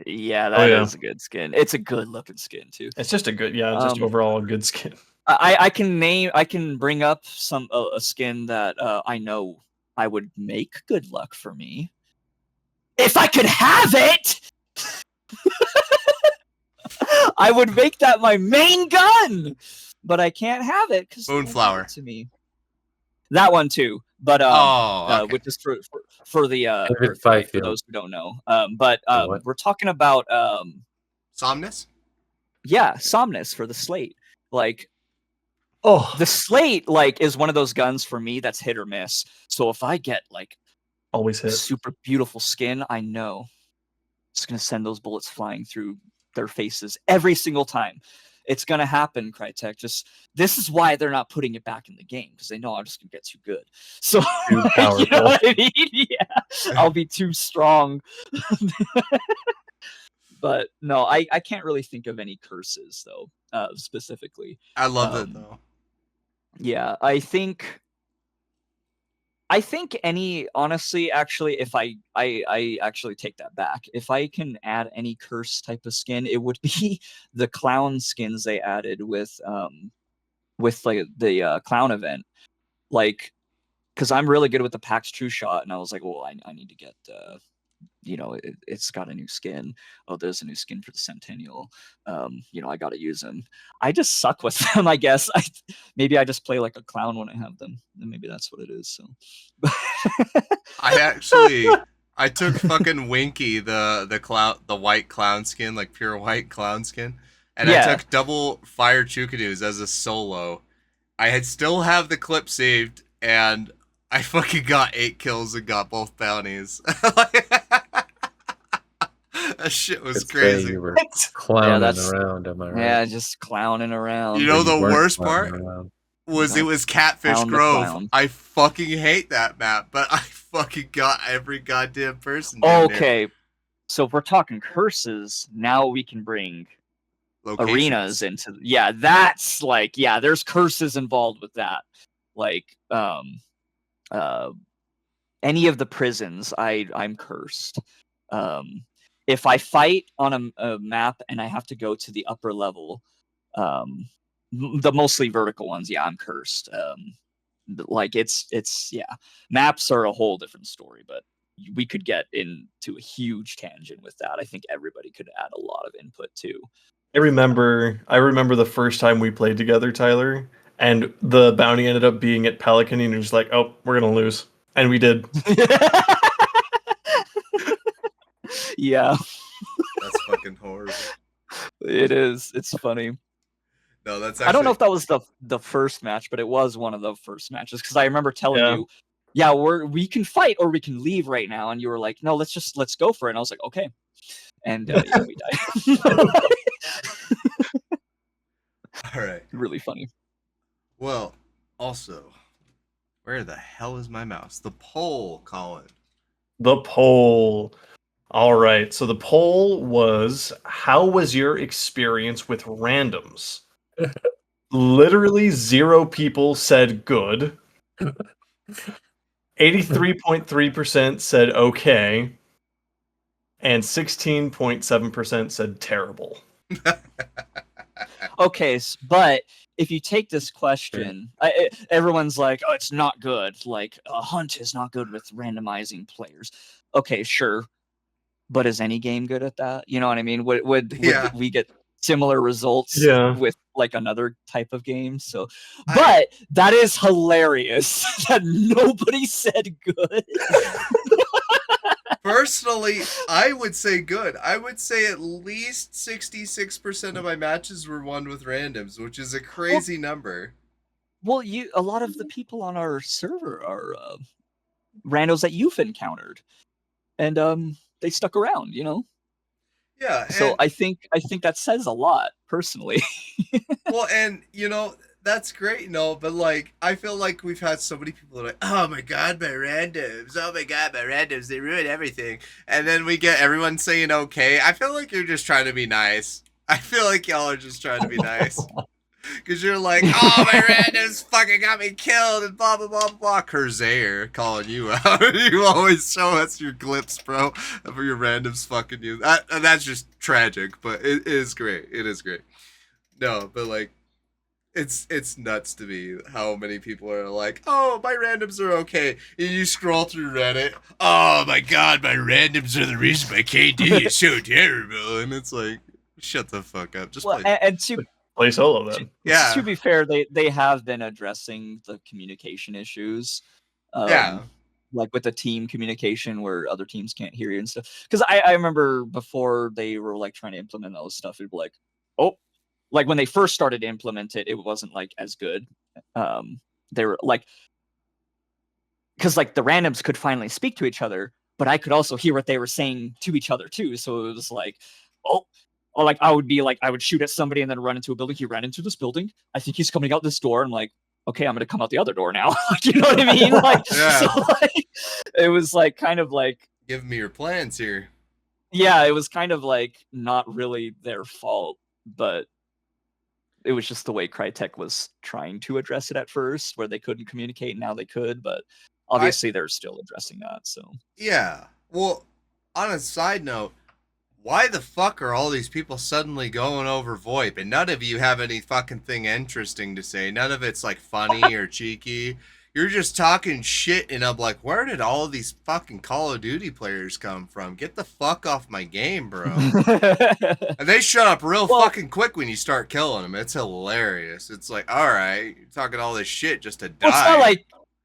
Yeah, Oh, that yeah. is a good skin. It's a good looking skin too. It's just a good, just Um, overall a good skin. I can bring up a skin that I know I would make good luck for me if I could have it. I would make that my main gun, but I can't have it because they won't give Moonflower. it to me. That one too, but Oh, okay. which is for the David for Fifield. those who don't know. But what? we're talking about Somnus? yeah, Somnus for the Slate. Like Oh, the Slate like is one of those guns for me that's hit or miss. So if I get like always a hit. super beautiful skin, I know it's gonna send those bullets flying through their faces every single time. It's gonna happen, Crytek. Just this is why they're not putting it back in the game because they know I'm just gonna get too good. So Too you know powerful. what I mean? Yeah, I'll be too strong. But no, I can't really think of any curses though, specifically. I love that Um, though. Yeah, I think any honestly, actually, if I actually take that back. If I can add any curse type of skin, it would be the clown skins they added with like the clown event. Like, because I'm really good with the PAX True Shot, and I was like, well, I need to get it's got a new skin. Oh, there's a new skin for the Centennial. I got to use them. I just suck with them, I guess. Maybe I just play like a clown when I have them, and maybe that's what it is. So, I took fucking Winky, the white clown skin, like pure white clown skin, and I yeah. took double fire Chukadoos as a solo. I had still have the clip saved, and I fucking got 8 kills and got both bounties. That shit was Could say crazy. you were clowning that's- around, am I right? Yeah, just clowning around. You know the weren't worst clowning part around. was No. it was Catfish Clown the Grove. clown. I fucking hate that map, but I fucking got every goddamn person down there. Okay, so if we're talking curses, now we can bring Locations. arenas into that's like there's curses involved with that, like any of the prisons I'm cursed. If I fight on a map and I have to go to the upper level, the mostly vertical ones, I'm cursed. Like it's maps are a whole different story, but we could get into a huge tangent with that. I think everybody could add a lot of input too. I remember the first time we played together, Tyler, and the bounty ended up being at Pelican, and you're just like, oh, we're gonna lose. And we did. Yeah, That's fucking horrible. it is. It's funny. No, that's actually. I don't know if that was the first match, but it was one of the first matches because I remember telling Yeah. you, we can fight or we can leave right now, and you were like, no, let's go for it. And I was like, okay, and we died. All right. Really funny. Well, also, where the hell is my mouse? The poll, Colin. The poll. All right. So the poll was, how was your experience with randoms? Literally 0 people said good. 83.3% said okay. And 16.7% said terrible. Okay, but if you take this question, everyone's like, "Oh, it's not good. Like a hunt is not good with randomizing players." Okay, sure, but is any game good at that? You know what I mean? Would Yeah. we get similar results Yeah. with like another type of game? So, I- but that is hilarious that nobody said good. Personally, I would say good. I would say at least 66% of my matches were won with randoms, which is a crazy number. Well, a lot of the people on our server are randos that you've encountered, and they stuck around, you know. Yeah. So and- I think that says a lot, personally. well, and that's great, but like I feel like we've had so many people like, oh my god, my randoms, they ruin everything. And then we get everyone saying okay. I feel like you're just trying to be nice. I feel like y'all are just trying to be nice. Because you're like, oh, my randoms fucking got me killed and blah, blah, blah, blah. Curzair calling you out. You always show us your clips, bro, of your randoms fucking you. That's just tragic, but it is great. It is great. No, but like, it's nuts to me how many people are like, oh, my randoms are okay. And you scroll through Reddit, oh my god, my randoms are the reason my KD is so terrible. And it's like, shut the fuck up. Just Well, play. and to Play solo then. Yeah. to be fair, they have been addressing the communication issues. Yeah. Like with the team communication where other teams can't hear you and stuff. Because I remember before they were like trying to implement all this stuff, it'd be like, oh, like when they first started to implement it, it wasn't like as good. They were like, because like the randoms could finally speak to each other, but I could also hear what they were saying to each other too. So it was like, oh, or like I would be like, I would shoot at somebody and then run into a building. He ran into this building. I think he's coming out this door. I'm like, okay, I'm gonna come out the other door now. You know what I mean? Like, Yeah. so like, it was like kind of like, Give me your plans here. yeah, it was kind of like not really their fault, but it was just the way Crytek was trying to address it at first, where they couldn't communicate. Now they could, but obviously they're still addressing that. So Yeah. Well, on a side note, why the fuck are all these people suddenly going over VoIP? And none of you have any fucking thing interesting to say. None of it's like funny or cheeky. You're just talking shit, and I'm like, where did all of these fucking Call of Duty players come from? Get the fuck off my game, bro. And they shut up real fucking quick when you start killing them. It's hilarious. It's like, all right, you're talking all this shit just to die. well,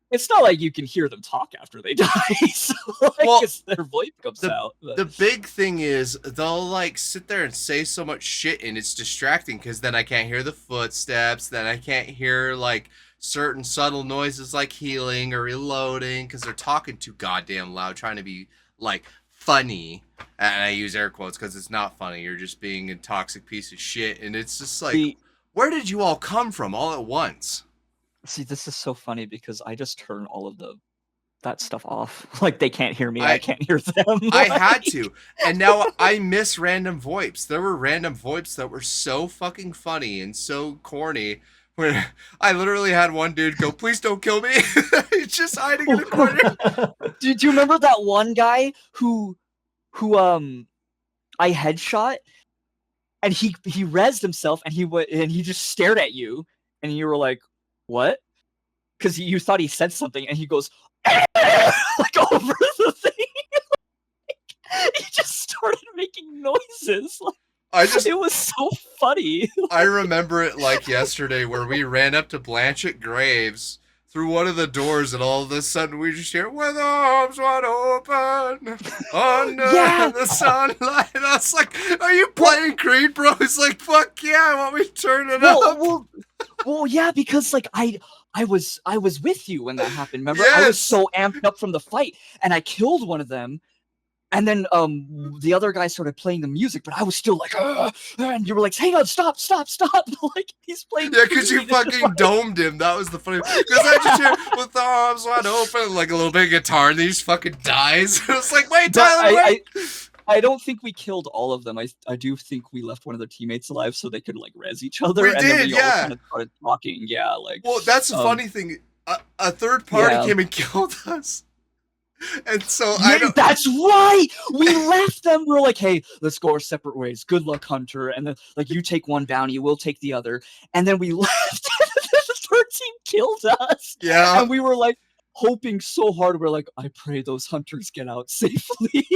it's not like you can hear them talk after they die. So like, Well, their VoIP comes out. But The big thing is they'll like sit there and say so much shit, and it's distracting because then I can't hear the footsteps. Then I can't hear like certain subtle noises like healing or reloading because they're talking too goddamn loud, trying to be like funny. And I use air quotes because it's not funny. You're just being a toxic piece of shit, and it's just like, where did you all come from all at once? See, this is so funny because I just turn all of that stuff off. Like they can't hear me, I can't hear them. I had to, and now I miss random VoIPs. There were random VoIPs that were so fucking funny and so corny. When I literally had one dude go, "Please don't kill me." He's just hiding in a corner. Do you remember that one guy who I headshot and he rezzed himself and he just stared at you and you were like, what? Because you thought he said something and he goes like over the thing. He just started making noises. It was so funny. I remember it like yesterday where we ran up to Blanchett Graves through one of the doors and all of a sudden we just hear, with arms wide open under the sunlight. And I was like, are you playing Creed, bro? He's like, fuck yeah, why don't we turn it up? Well, yeah, because like I was with you when that happened. Remember, Yes. I was so amped up from the fight, and I killed one of them. And then the other guy started playing the music, but I was still like, and you were like, hang on, stop. Like he's playing. Yeah, because you fucking domed him. That was the funny. Because I just hear with the arms wide open, like a little bit of guitar, and then he just fucking dies. I was like, wait, Tyler, wait. I don't think we killed all of them. I do think we left one of their teammates alive so they could like res each other. We and did, then we all yeah. kind of started talking. Yeah, like. Well, that's the funny thing. A third party came and killed us. And so that's right. We left them. We're like, hey, let's go our separate ways. Good luck, Hunter. And then like you take one bounty, we'll take the other. And then we left. The third team killed us. Yeah. And we were like hoping so hard. We're like, I pray those hunters get out safely.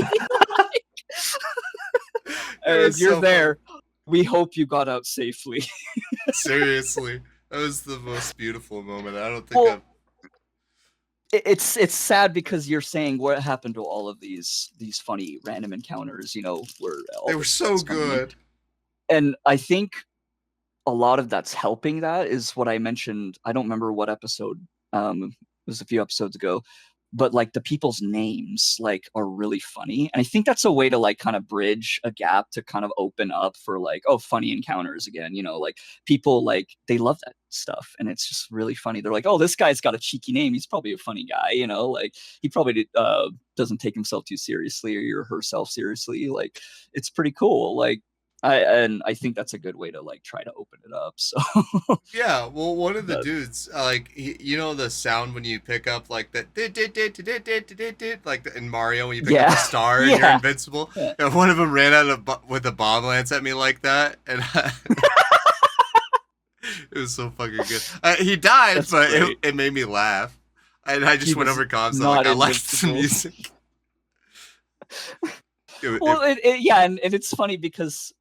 If you're there, we hope you got out safely. Seriously, that was the most beautiful moment. I don't think it's sad because you're saying what happened to all of these funny random encounters, you know, where they were so good. And I think a lot of that's helping that is what I mentioned. I don't remember what episode. It was a few episodes ago, but like the people's names like are really funny. And I think that's a way to like kind of bridge a gap to kind of open up for like, oh, funny encounters again, you know, like people like they love that stuff. And it's just really funny. They're like, oh, this guy's got a cheeky name. He's probably a funny guy, you know, like he probably doesn't take himself too seriously or herself seriously. Like it's pretty cool. Like, I think that's a good way to like try to open it up. So Yeah, well, one of the But- dudes, like, you know the sound when you pick up, like, that, like in Mario when you pick up Yeah. a star and you're Yeah. invincible? Yeah. And one of them ran out with a bomb lance at me like that, and it was so fucking good. He died, That's but great. it made me laugh. And I just He went was over comms, not like, I like this invincible. music. Well, yeah, and it's funny because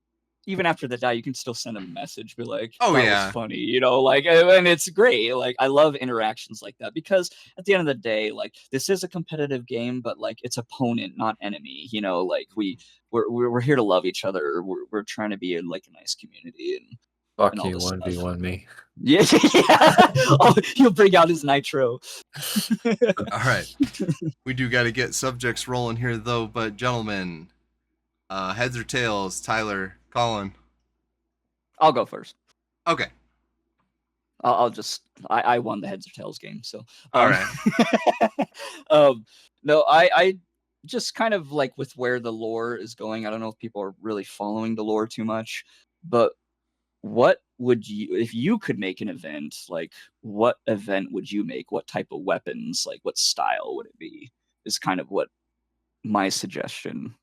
even after the die, you can still send a message, be like, Oh, that yeah. was funny, you know, like, and it's great. Like, I love interactions like that because at the end of the day, like, this is a competitive game, but like, it's opponent, not enemy. You know, like we're here to love each other. We're trying to be like a nice community and Fuck all you, this stuff. 1v1 me. Yeah, yeah. Oh, he'll bring out his nitro. All right. We do got to get subjects rolling here, though, but gentlemen, heads or tails, Tyler, Colin. I'll go first. Okay. I'll just I won the heads or tails game, so All right. no, I just kind of like with where the lore is going. I don't know if people are really following the lore too much, but what would you, if you could make an event, like what event would you make? What type of weapons, like what style would it be? Is kind of what my suggestion,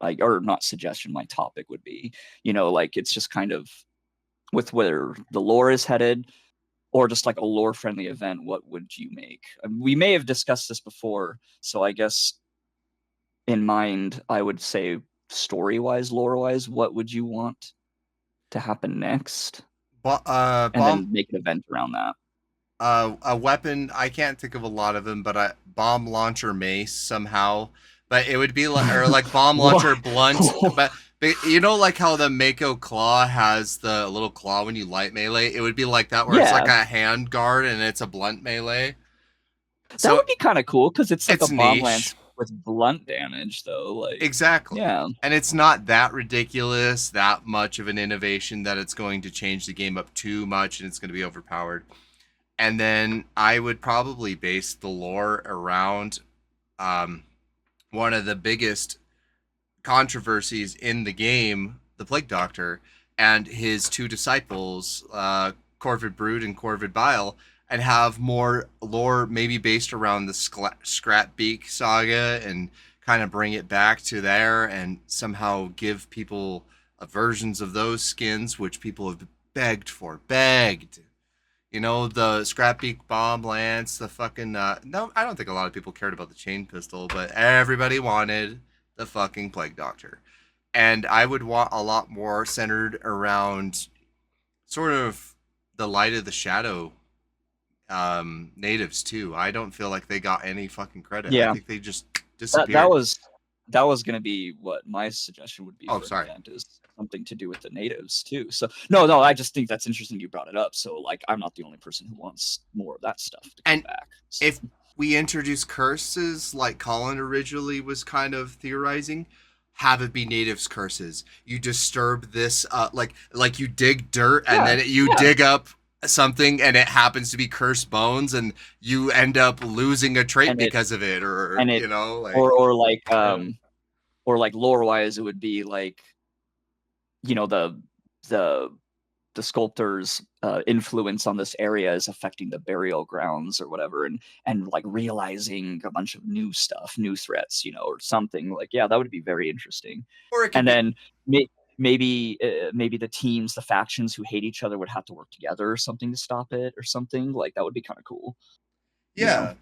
like, or not suggestion, my topic would be. You know, like it's just kind of with where the lore is headed, or just like a lore friendly event, what would you make? We may have discussed this before, so I guess in mind, I would say story wise, lore wise, what would you want to happen next? And Bomb, then make an event around that. a weapon. I can't think of a lot of them, but a bomb launcher mace somehow. But it would be like, or like bomb launcher blunt. But you know, like how the Mako claw has the little claw when you light melee. It would be like that, where it's like a hand guard and it's a blunt melee. That would be kind of cool because it's like it's a bomb niche. lance with blunt damage, though. Like Exactly. yeah, And it's not that ridiculous, that much of an innovation that it's going to change the game up too much and it's going to be overpowered. And then I would probably base the lore around one of the biggest controversies in the game, the Plague Doctor, and his two disciples, Corvid Brood and Corvid Bile, and have more lore maybe based around the Scrapbeak saga and kind of bring it back to there and somehow give people versions of those skins, which people have begged. You know, the Scrapbeak bomb lance, the fucking no, I don't think a lot of people cared about the chain pistol, but everybody wanted the fucking Plague Doctor. And I would want a lot more centered around sort of the Light of the Shadow natives too. I don't feel like they got any fucking credit. Yeah. I think they just disappeared. that was going to be what my suggestion would be. Oh, for sorry. an event is something to do with the natives too. So no, I just think that's interesting you brought it up. So like, I'm not the only person who wants more of that stuff to come And back. So. If we introduce curses like Colin originally was kind of theorizing, have it be natives curses. You disturb this like you dig dirt and then you dig up something and it happens to be cursed bones and you end up losing a trait because of it, or you know, like or like lore wise it would be like, you know, the sculptor's influence on this area is affecting the burial grounds or whatever, and like realizing a bunch of new stuff, new threats, you know, or something. Like, yeah, that would be very interesting. or it could And be, then maybe the teams, the factions who hate each other would have to work together or something to stop it or something. Like, that would be kind of cool. yeah.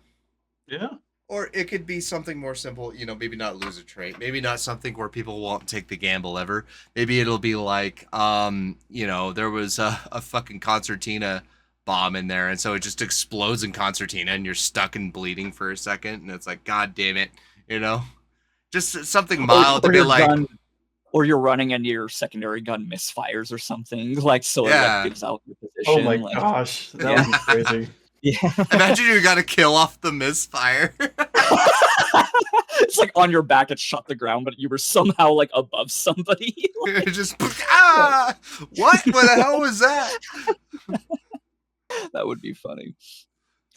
Yeah. Or it could be something more simple, you know, maybe not lose a trait. Maybe not something where people won't take the gamble ever. Maybe it'll be like, you know, there was a fucking concertina bomb in there, and so it just explodes in concertina, and you're stuck and bleeding for a second, and it's like, God damn it, you know? Just something mild to be like... Or you're running and your secondary gun misfires or something, like, so it like, gives out your position. Oh my like, gosh, that would be crazy. Yeah. Imagine you got to kill off the misfire. It's like on your back, it shot the ground, but you were somehow like above somebody. Like, Just what the hell was that? that would be funny.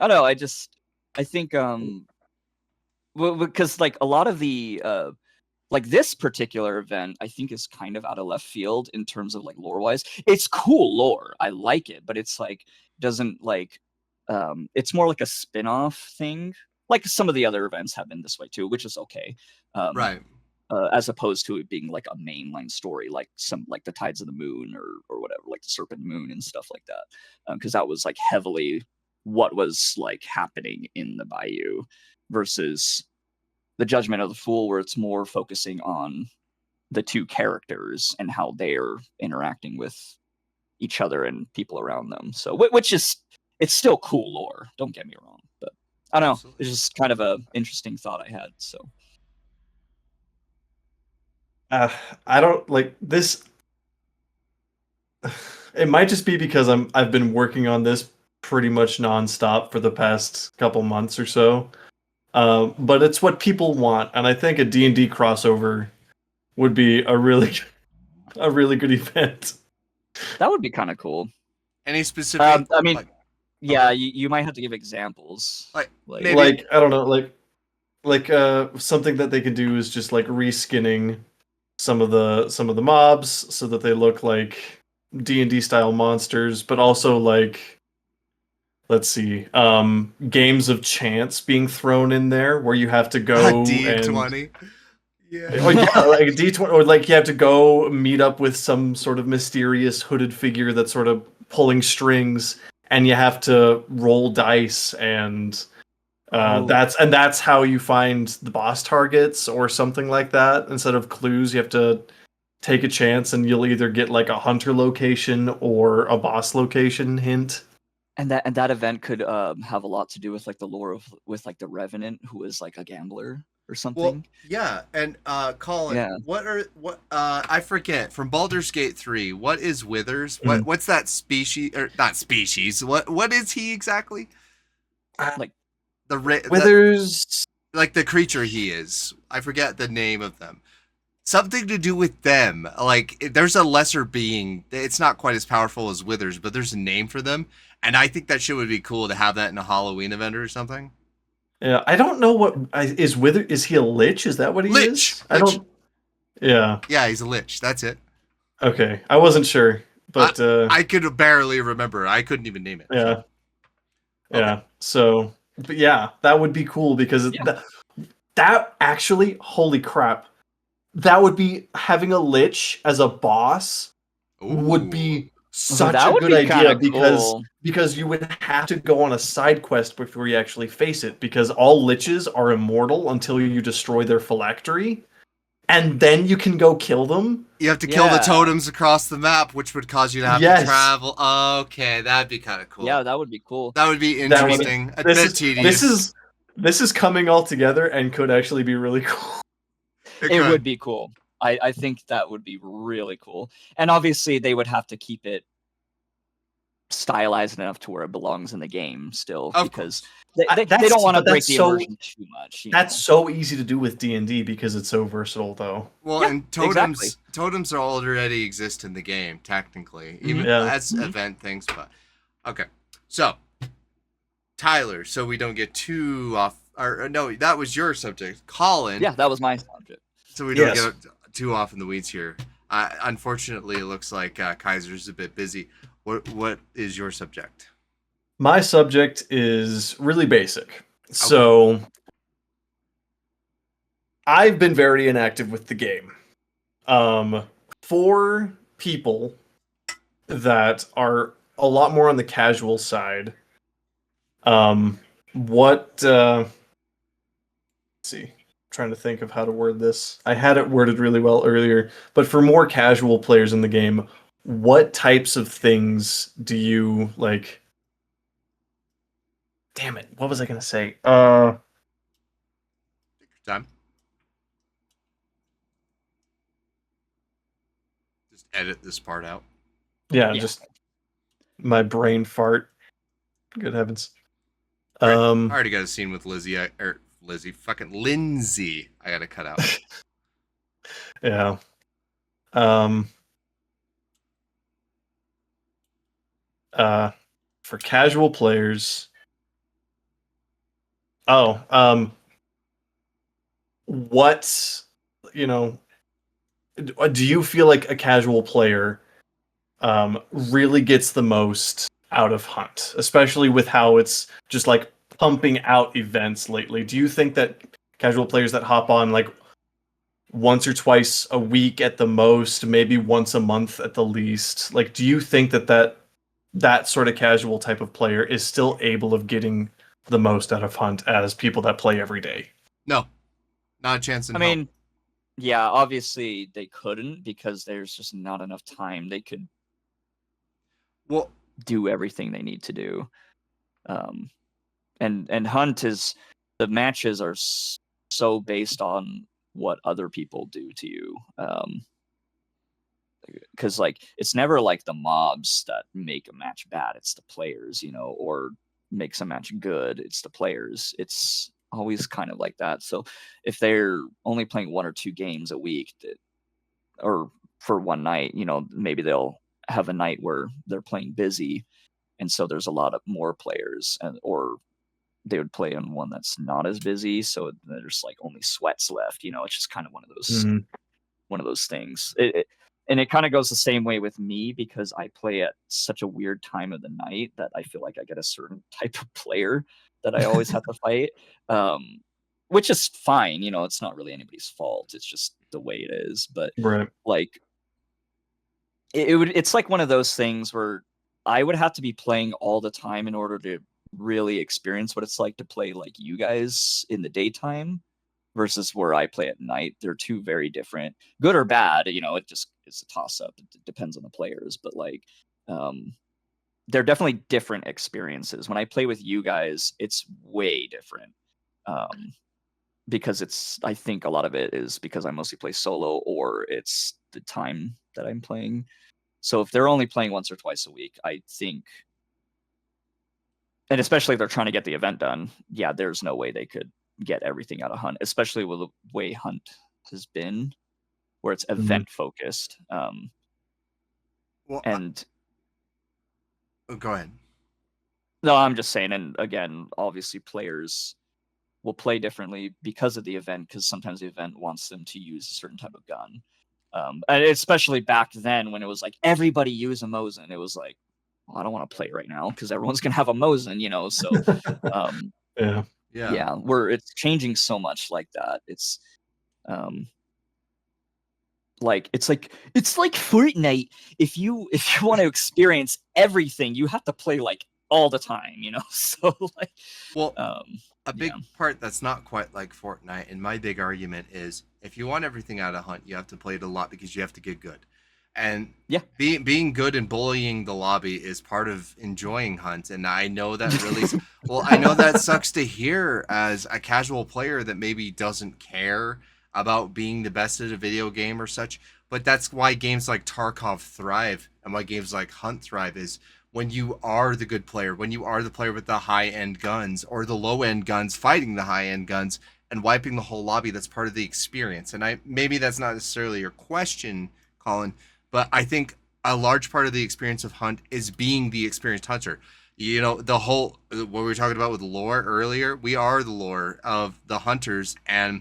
I don't know. I think well, because like a lot of the like this particular event, I think is kind of out of left field in terms of like lore wise. It's cool lore, I like it, but it's like doesn't like it's more like a spin-off thing. Like some of the other events have been this way too, which is okay. Um, Right. as opposed to it being like a mainline story, like some like the Tides of the Moon or whatever, like the Serpent Moon and stuff like that, because that was like heavily what was like happening in the Bayou, versus the Judgment of the Fool, where it's more focusing on the two characters and how they're interacting with each other and people around them. So, which is it's still cool lore. Don't get me wrong, but I don't know. Absolutely. It's just kind of a interesting thought I had. So. I don't like this. It might just be because I've been working on this pretty much nonstop for the past couple months or so. But it's what people want, and I think a D&D crossover would be a really good event. That would be kind of cool. Any specific? I mean, like, yeah, okay. you might have to give examples. Like, Like, maybe- Like I don't know, like something that they could do is just like reskinning some of the mobs so that they look like D&D style monsters, but also like, let's see, games of chance being thrown in there where you have to go D20. Yeah. Oh yeah, like a D20, or like you have to go meet up with some sort of mysterious hooded figure that's sort of pulling strings, and you have to roll dice, and Oh. that's how you find the boss targets or something like that. Instead of clues, you have to take a chance, and you'll either get like a hunter location or a boss location hint. and that event could have a lot to do with like the lore of with like the Revenant, who is like a gambler or something. Well, yeah, and Colin, Yeah. what I forget from Baldur's Gate 3, what is Withers? Mm. What's that species or not species? What is he exactly? Like Withers. Like the creature he is. I forget the name of them. Something to do with them. Like there's a lesser being. It's not quite as powerful as Withers, but there's a name for them, and I think that shit would be cool to have that in a Halloween event or something. Yeah, I don't know what is Wither. Is he a lich? Is that what he Lich. is? I don't. Yeah. Yeah, he's a lich. That's it. Okay, I wasn't sure, but I could barely remember. I couldn't even name it. yeah, Okay. yeah. So, but yeah, that would be cool because Yeah. that actually, holy crap, that would be having a lich as a boss would be such that a would good be idea kinda cool. because you would have to go on a side quest before you actually face it, because all liches are immortal until you destroy their phylactery, and then you can go kill them. You have to kill the Yeah. totems across the map, which would cause you to have Yes. to travel. Okay, that'd be kind of cool. Yeah, that would be cool. That would be That would- interesting. A bit tedious. This is coming all together and could actually be really cool. It could. would be cool. I think that would be really cool. And obviously they would have to keep it stylized enough to where it belongs in the game still, Of because I- they that's- don't want to but break that's the so- immersion too much. That's so easy to do with D&D because it's so versatile, though. Well, Yeah, and totems exactly. totems are already exist in the game technically, even Yeah. as Mhm. event things. But okay, so Tyler, so we don't get too off. Or no, that was your subject, Colin. Yeah, that was my subject. So we don't Yes. get too off in the weeds here. Unfortunately, it looks like Kaiser's a bit busy. What is your subject? My subject is really basic. So I've been very inactive with the game. For people that are a lot more on the casual side, let's see. Trying to think of how to word this. I had it worded really well earlier, but for more casual players in the game, what types of things do you like? Damn it! What was I gonna say? Take your time. Just edit this part out. Yeah, Yeah. just my brain fart. Good heavens. I already got a scene with Lizzie. Fucking Lindsay. I gotta cut out. Yeah. For casual players. Oh, what do you feel like a casual player really gets the most out of Hunt, especially with how it's just like pumping out events lately? Do you think that casual players that hop on like once or twice a week at the most, maybe once a month at the least, like do you think that sort of casual type of player is still able of getting the most out of Hunt as people that play every day? No, not a chance in I hell. mean, yeah, obviously they couldn't because there's just not enough time. They could Well, do everything they need to do. And Hunt is the matches are so based on what other people do to you. Because like it's never like the mobs that make a match bad. It's the players, or makes a match good. It's the players. It's always kind of like that. So if they're only playing 1 or 2 games a week, or for one night, maybe they'll have a night where they're playing busy, and so there's a lot of more players, or they would play on one that's not as busy, so there's like only sweats left. It's just kind of one of those things. And it kind of goes the same way with me because I play at such a weird time of the night that I feel like I get a certain type of player that I always have to fight, which is fine. It's not really anybody's fault. It's just the way it is. But Right. like, it's like one of those things where I would have to be playing all the time in order to really experience what it's like to play like you guys in the daytime versus where I play at night. They're two very different, good or bad. It just is a toss up. It depends on the players, but like, they're definitely different experiences. When I play with you guys, it's way different. Because I think a lot of it is because I mostly play solo, or it's the time that I'm playing. So if they're only playing once or twice a week, I think, and especially if they're trying to get the event done, yeah, there's no way they could get everything out of Hunt, especially with the way Hunt has been, where it's event focused. well, And go ahead. no, I'm just saying, and again, obviously players will play differently because of the event, because sometimes the event wants them to use a certain type of gun. And especially back then when it was like everybody use a Mosin, it was like, well, I don't want to play right now because everyone's gonna have a Mosin, So Yeah. yeah, it's changing so much like that. It's it's like Fortnite. If you want to experience everything, you have to play like all the time, So like, Well, a big yeah. part that's not quite like Fortnite, and my big argument is if you want everything out of Hunt, you have to play it a lot because you have to get good. And Yeah. being good and bullying the lobby is part of enjoying Hunt. And I know that really, well, I know that sucks to hear as a casual player that maybe doesn't care about being the best at a video game or such. But that's why games like Tarkov thrive and why games like Hunt thrive is when you are the good player, when you are the player with the high end guns or the low end guns fighting the high end guns and wiping the whole lobby. That's part of the experience. And maybe that's not necessarily your question, Colin, but I think a large part of the experience of Hunt is being the experienced hunter. The whole what we were talking about with lore earlier, we are the lore of the hunters, and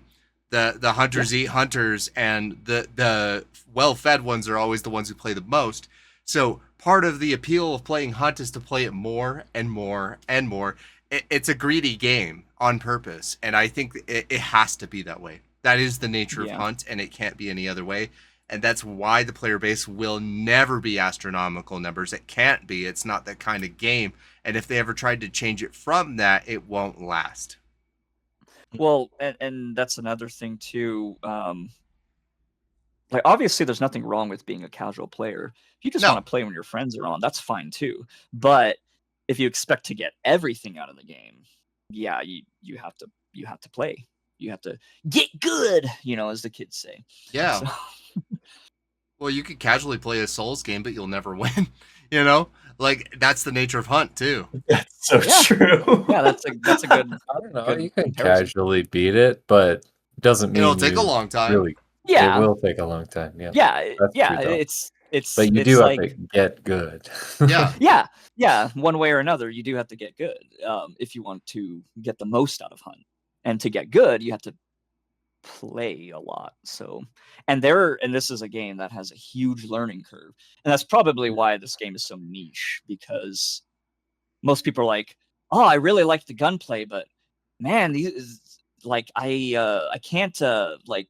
the hunters eat hunters, and the well-fed ones are always the ones who play the most. So part of the appeal of playing Hunt is to play it more and more and more. It's a greedy game on purpose, and I think it has to be that way. That is the nature of Hunt, and it can't be any other way. And that's why the player base will never be astronomical numbers. It can't be. It's not that kind of game. And if they ever tried to change it from that, it won't last. Well, and that's another thing too. Like obviously there's nothing wrong with being a casual player. If you just want to play when your friends are on, that's fine too. But if you expect to get everything out of the game, yeah, you have to play. You have to get good, as the kids say. Yeah. So. Well, you could casually play a Souls game, but you'll never win. Like that's the nature of Hunt too. That's so true. Yeah, that's a good. I don't know. You can casually beat it, but it doesn't mean it'll take a long time. Really, yeah, it will take a long time. Yeah, yeah. True, it's. But you do have to get good. Yeah. One way or another, you do have to get good if you want to get the most out of Hunt. And to get good, you have to play a lot. So, and this is a game that has a huge learning curve, and that's probably why this game is so niche, because most people are like, "Oh, I really like the gunplay, but man, these like I can't like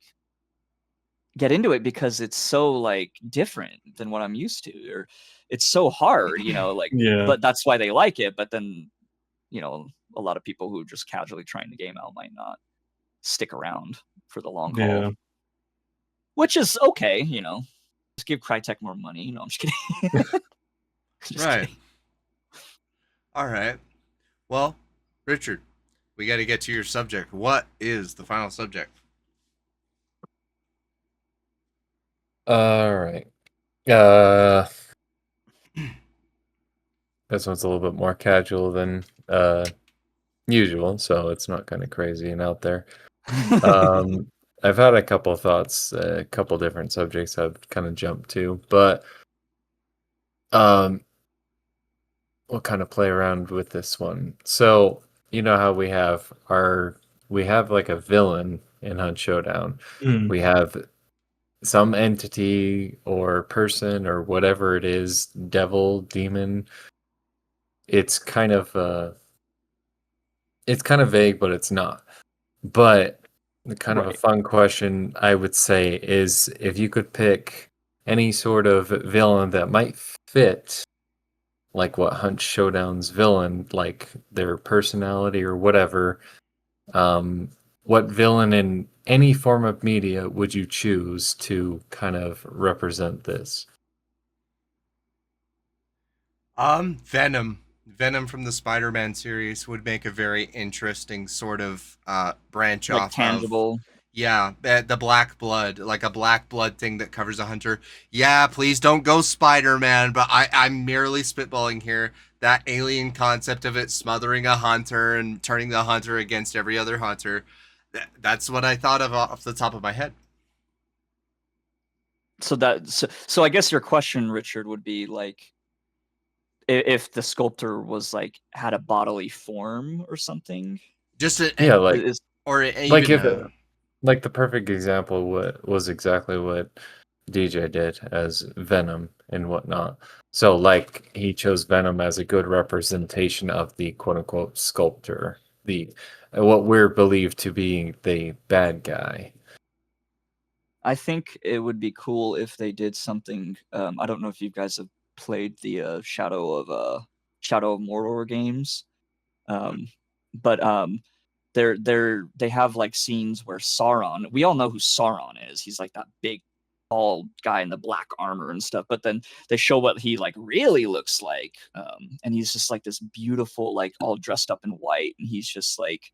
get into it because it's so like different than what I'm used to, or it's so hard, like." Yeah. But that's why they like it. But then, a lot of people who are just casually trying the game out might not stick around for the long haul, Yeah. which is okay. Just give Crytek more money. I'm just kidding. Just Right. kidding. All right. Well, Richard, we got to get to your subject. What is the final subject? All right. This one's a little bit more casual than usual, so it's not kind of crazy and out there. I've had a couple of thoughts, a couple different subjects I've kind of jumped to, but we'll kind of play around with this one. So, you know how we have like a villain in Hunt Showdown. Mm. We have some entity or person or whatever it is, devil, demon. It's kind of vague, but it's not. But the kind of a Right. fun question I would say is if you could pick any sort of villain that might fit like what Hunt Showdown's villain, like their personality or whatever, what villain in any form of media would you choose to kind of represent this? Venom. Venom from the Spider-Man series would make a very interesting sort of branch Like off of. tangible. Yeah, the black blood, like a black blood thing that covers a hunter. Yeah, please don't go Spider-Man, but I'm merely spitballing here. That alien concept of it smothering a hunter and turning the hunter against every other hunter. That's what I thought of off the top of my head. So I guess your question, Richard, would be like, if the sculptor was like had a bodily form or something. Just Yeah, like Is or like even if like the perfect example was exactly what DJ did as Venom and whatnot. So like he chose Venom as a good representation of the quote unquote sculptor, the what we're believed to be the bad guy. I think it would be cool if they did something. I don't know if you guys have played the Shadow of Mordor games, but they have like scenes where Sauron. We all know who Sauron is. He's like that big, bald guy in the black armor and stuff. But then they show what he like really looks like, and he's just like this beautiful, like all dressed up in white, and he's just like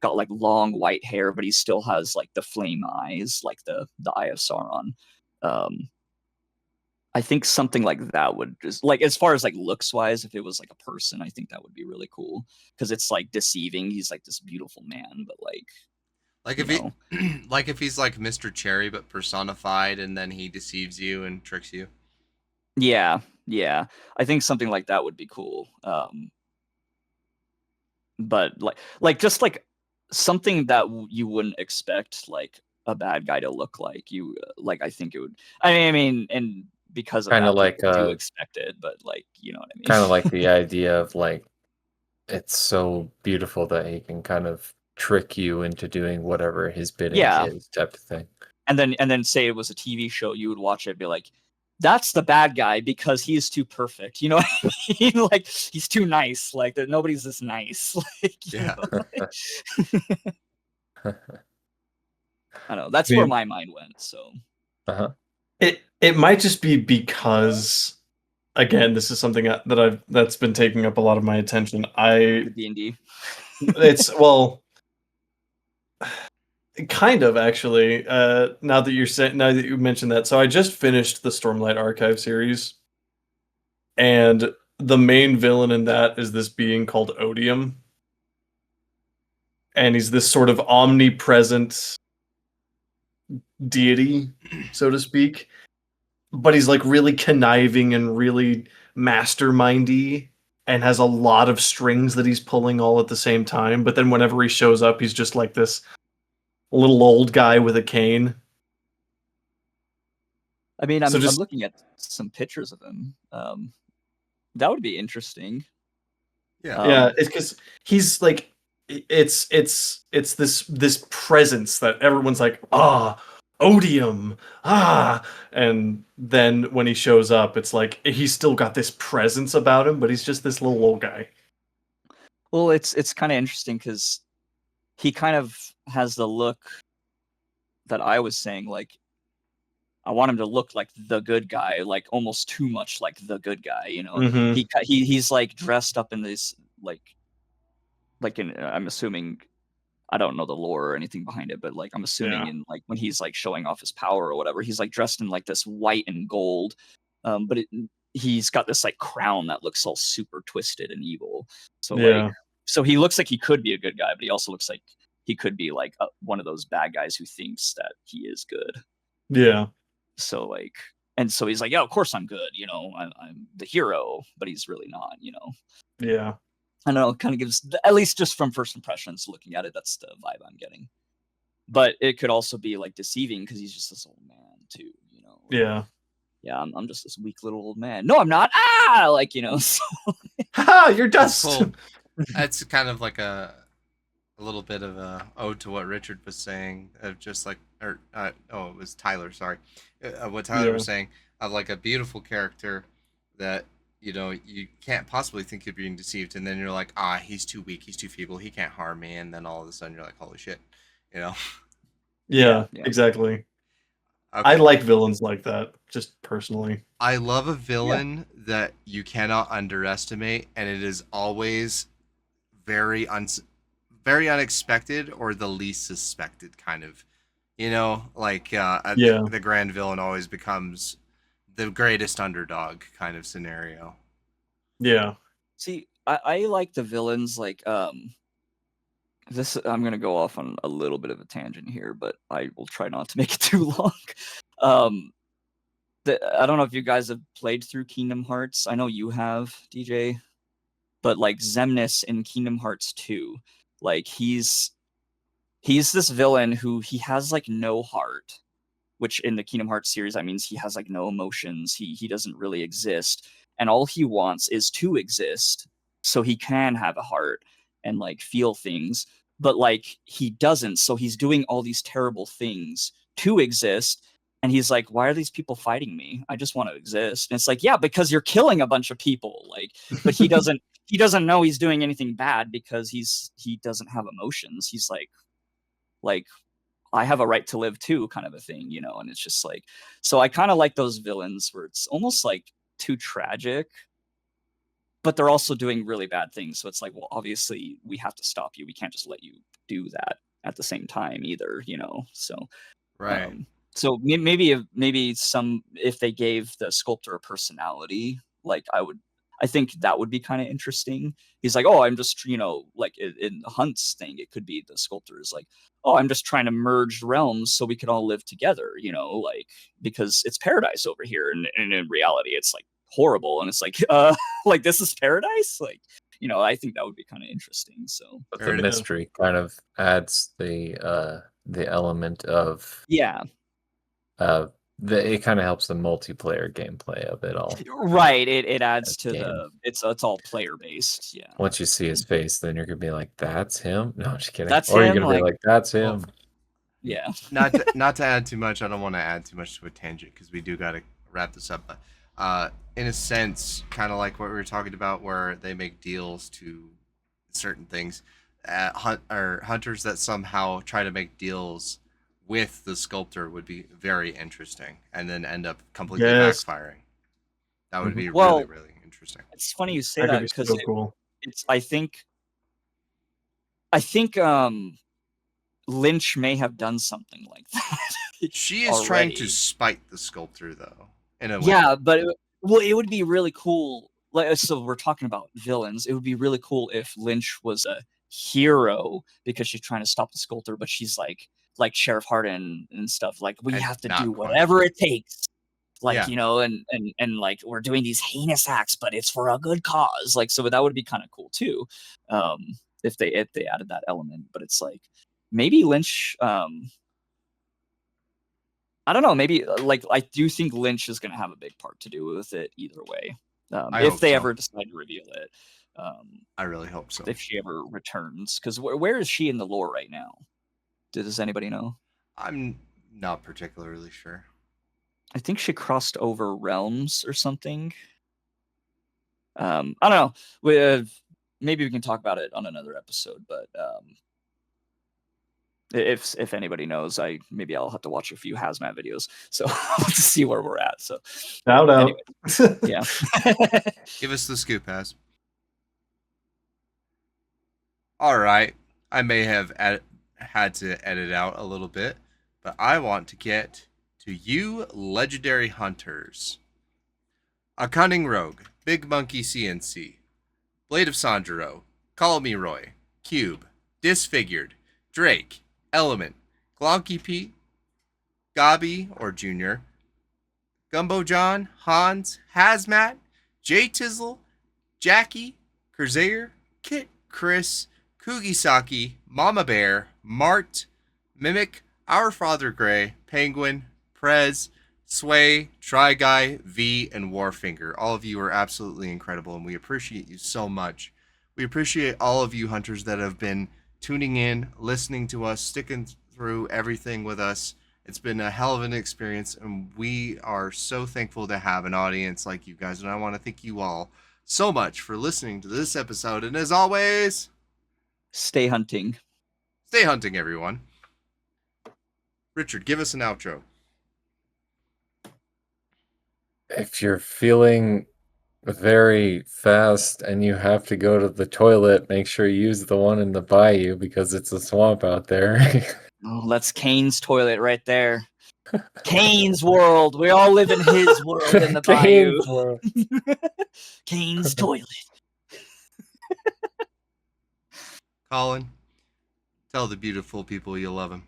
got like long white hair, but he still has like the flame eyes, like the eye of Sauron. Um, I think something like that would just like, as far as like looks wise, if it was like a person, I think that would be really cool because it's like deceiving. He's like this beautiful man, but like, like you if he know, like if he's like Mr. Cherry but personified and then he deceives you and tricks you. yeah, yeah. I think something like that would be cool. But like just like something that you wouldn't expect like a bad guy to look like. Like I think it would. I mean, and because of Kind of that, like people do expect it. But like, you know what I mean? kind of like the idea of like it's so beautiful that he can kind of trick you into doing whatever his bidding Yeah, is type of thing. and then say it was a TV show, you would watch it and be like, that's the bad guy because he's too perfect. You know what I mean? Like he's too nice. Like that nobody's this nice. Like, Yeah. I don't know. That's I where mean, my mind went. So Uh-huh. it might just be because, again, this is something that's been taking up a lot of my attention. the D&D. It's well, kind of actually. Now that you mentioned that, so I just finished the Stormlight Archive series, and the main villain in that is this being called Odium, and he's this sort of omnipresent deity, so to speak. But he's like really conniving and really mastermindy and has a lot of strings that he's pulling all at the same time. But then whenever he shows up, he's just like this little old guy with a cane. I mean, So I'm just looking at some pictures of him. That would be interesting. Yeah. yeah, Um, it's because he's like it's this presence that everyone's like, odium, and then when he shows up, it's like he's still got this presence about him, but he's just this little old guy. well, it's kind of interesting because he kind of has the look that I was saying. Like, I want him to look like the good guy, like almost too much like the good guy. You know, Mm-hmm. he's like dressed up in this like in I'm assuming I don't know the lore or anything behind it, but like I'm assuming Yeah. in like when he's like showing off his power or whatever, he's like dressed in like this white and gold. But he's got this like crown that looks all super twisted and evil. So like, Yeah. so he looks like he could be a good guy, but he also looks like he could be like one of those bad guys who thinks that he is good. Yeah. So like, and so he's like, yeah, of course I'm good. You know, I'm the hero, but he's really not. You know. Yeah. I don't know, it kind of gives, at least just from first impressions looking at it, that's the vibe I'm getting. But it could also be like deceiving because he's just this old man too, you know. Like, Yeah. yeah, I'm just this weak little old man. No, I'm not. Like, you know. So, Haha, you're That's dust. cool. That's kind of like a little bit of a ode to what Richard was saying, of just like, or it was Tyler. Sorry, what Tyler Yeah. was saying, of like a beautiful character that you can't possibly think you're being deceived, and then you're like, he's too weak, he's too feeble, he can't harm me, and then all of a sudden you're like, holy shit, you know. Yeah, yeah. exactly. I Okay. like villains like that, just personally. I love a villain that you cannot underestimate, and it is always very very unexpected or the least suspected kind of, like Yeah. the grand villain always becomes the greatest underdog kind of scenario. Yeah. See, I like the villains like this. I'm gonna go off on a little bit of a tangent here, but I will try not to make it too long. Um, I don't know if you guys have played through Kingdom Hearts. I know you have, DJ. But like Xemnas in Kingdom Hearts 2, like he's this villain who he has like no heart, which in the Kingdom Hearts series that means he has like no emotions. He doesn't really exist, and all he wants is to exist so he can have a heart and like feel things. But like he doesn't, so he's doing all these terrible things to exist. And he's like, why are these people fighting me? I just want to exist. And it's like, yeah, because you're killing a bunch of people. Like, but he doesn't know he's doing anything bad because he doesn't have emotions. He's like I have a right to live too, kind of a thing, you know. And it's just like, so I kind of like those villains where it's almost like too tragic, but they're also doing really bad things. So it's like, well, obviously we have to stop you. We can't just let you do that at the same time either, you know. So Right. so maybe some, if they gave the sculptor a personality, like I think that would be kind of interesting. He's like, oh, I'm just, you know, like in the Hunt's thing, it could be the sculptor is like, oh, I'm just trying to merge realms so we can all live together, you know, like because it's paradise over here, and in reality, it's like horrible, and it's like, like this is paradise, like, you know, I think that would be kind of interesting. So But the Fair enough. mystery kind of adds the element of yeah, it kind of helps the multiplayer gameplay of it all. right. It adds to Game. the it's all player based. Yeah. Once you see his face, then you're gonna be like, "That's him." No, I'm just kidding. That's or you're him, gonna be like- like, "That's him." Well, Yeah. not to add too much. I don't want to add too much to a tangent because we do got to wrap this up. But in a sense, kind of like what we were talking about, where they make deals to certain things, hunters that somehow try to make deals with the sculptor would be very interesting, and then end up completely Yes. backfiring. That would be Well- really, really interesting. It's funny you say That that could be because so cool. it's I think Lynch may have done something like that. She is trying to already. spite the sculptor, though. In a way. Yeah, but it would be really cool. Like, so we're talking about villains. It would be really cool if Lynch was a hero because she's trying to stop the sculptor, but she's like Sheriff Hardin and stuff. Like, we And have to not do quite. whatever it takes. Like, Yeah. you know, and like we're doing these heinous acts, but it's for a good cause. Like, so that would be kind of cool too, if they added that element. But it's like, maybe Lynch. I don't know. Maybe like I do think Lynch is going to have a big part to do with it either way. I If hope they so. ever decide to reveal it. I really hope so. If she ever returns, because where is she in the lore right now? Does anybody know? I'm not particularly sure. I think she crossed over realms or something. I don't know. Maybe we can talk about it on another episode, but if anybody knows, maybe I'll have to watch a few hazmat videos so to see where we're at. So Shout out. anyway, yeah. Give us the scoop, Az. All right. I may have had to edit out a little bit, but I want to get to you, legendary hunters. A cunning rogue, big monkey CNC, blade of Sanjuro, call me Roy, cube, disfigured, Drake, element, Glonky Pete, Gabi or Junior, Gumbo John, Hans, Hazmat, Jay Tizzle, Jackie, Curzair, Kit, Chris, Kugisaki, Mama Bear, Mart, Mimic, Our Father Gray, Penguin, Prez, Sway, Try Guy, V, and Warfinger. All of you are absolutely incredible, and we appreciate you so much. We appreciate all of you hunters that have been tuning in, listening to us, sticking through everything with us. It's been a hell of an experience, and we are so thankful to have an audience like you guys. And I want to thank you all so much for listening to this episode. And as always, Stay hunting. stay hunting, everyone. Richard, give us an outro. If you're feeling very fast and you have to go to the toilet, make sure you use the one in the bayou because it's a swamp out there. Oh, that's Kane's toilet right there. Kane's world. We all live in his world in the bayou. Kane's world. Kane's toilet. Colin, tell the beautiful people you love them.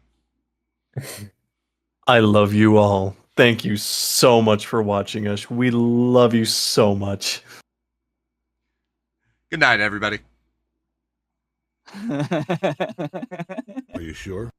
I love you all. Thank you so much for watching us. We love you so much. Good night, everybody. Are you sure?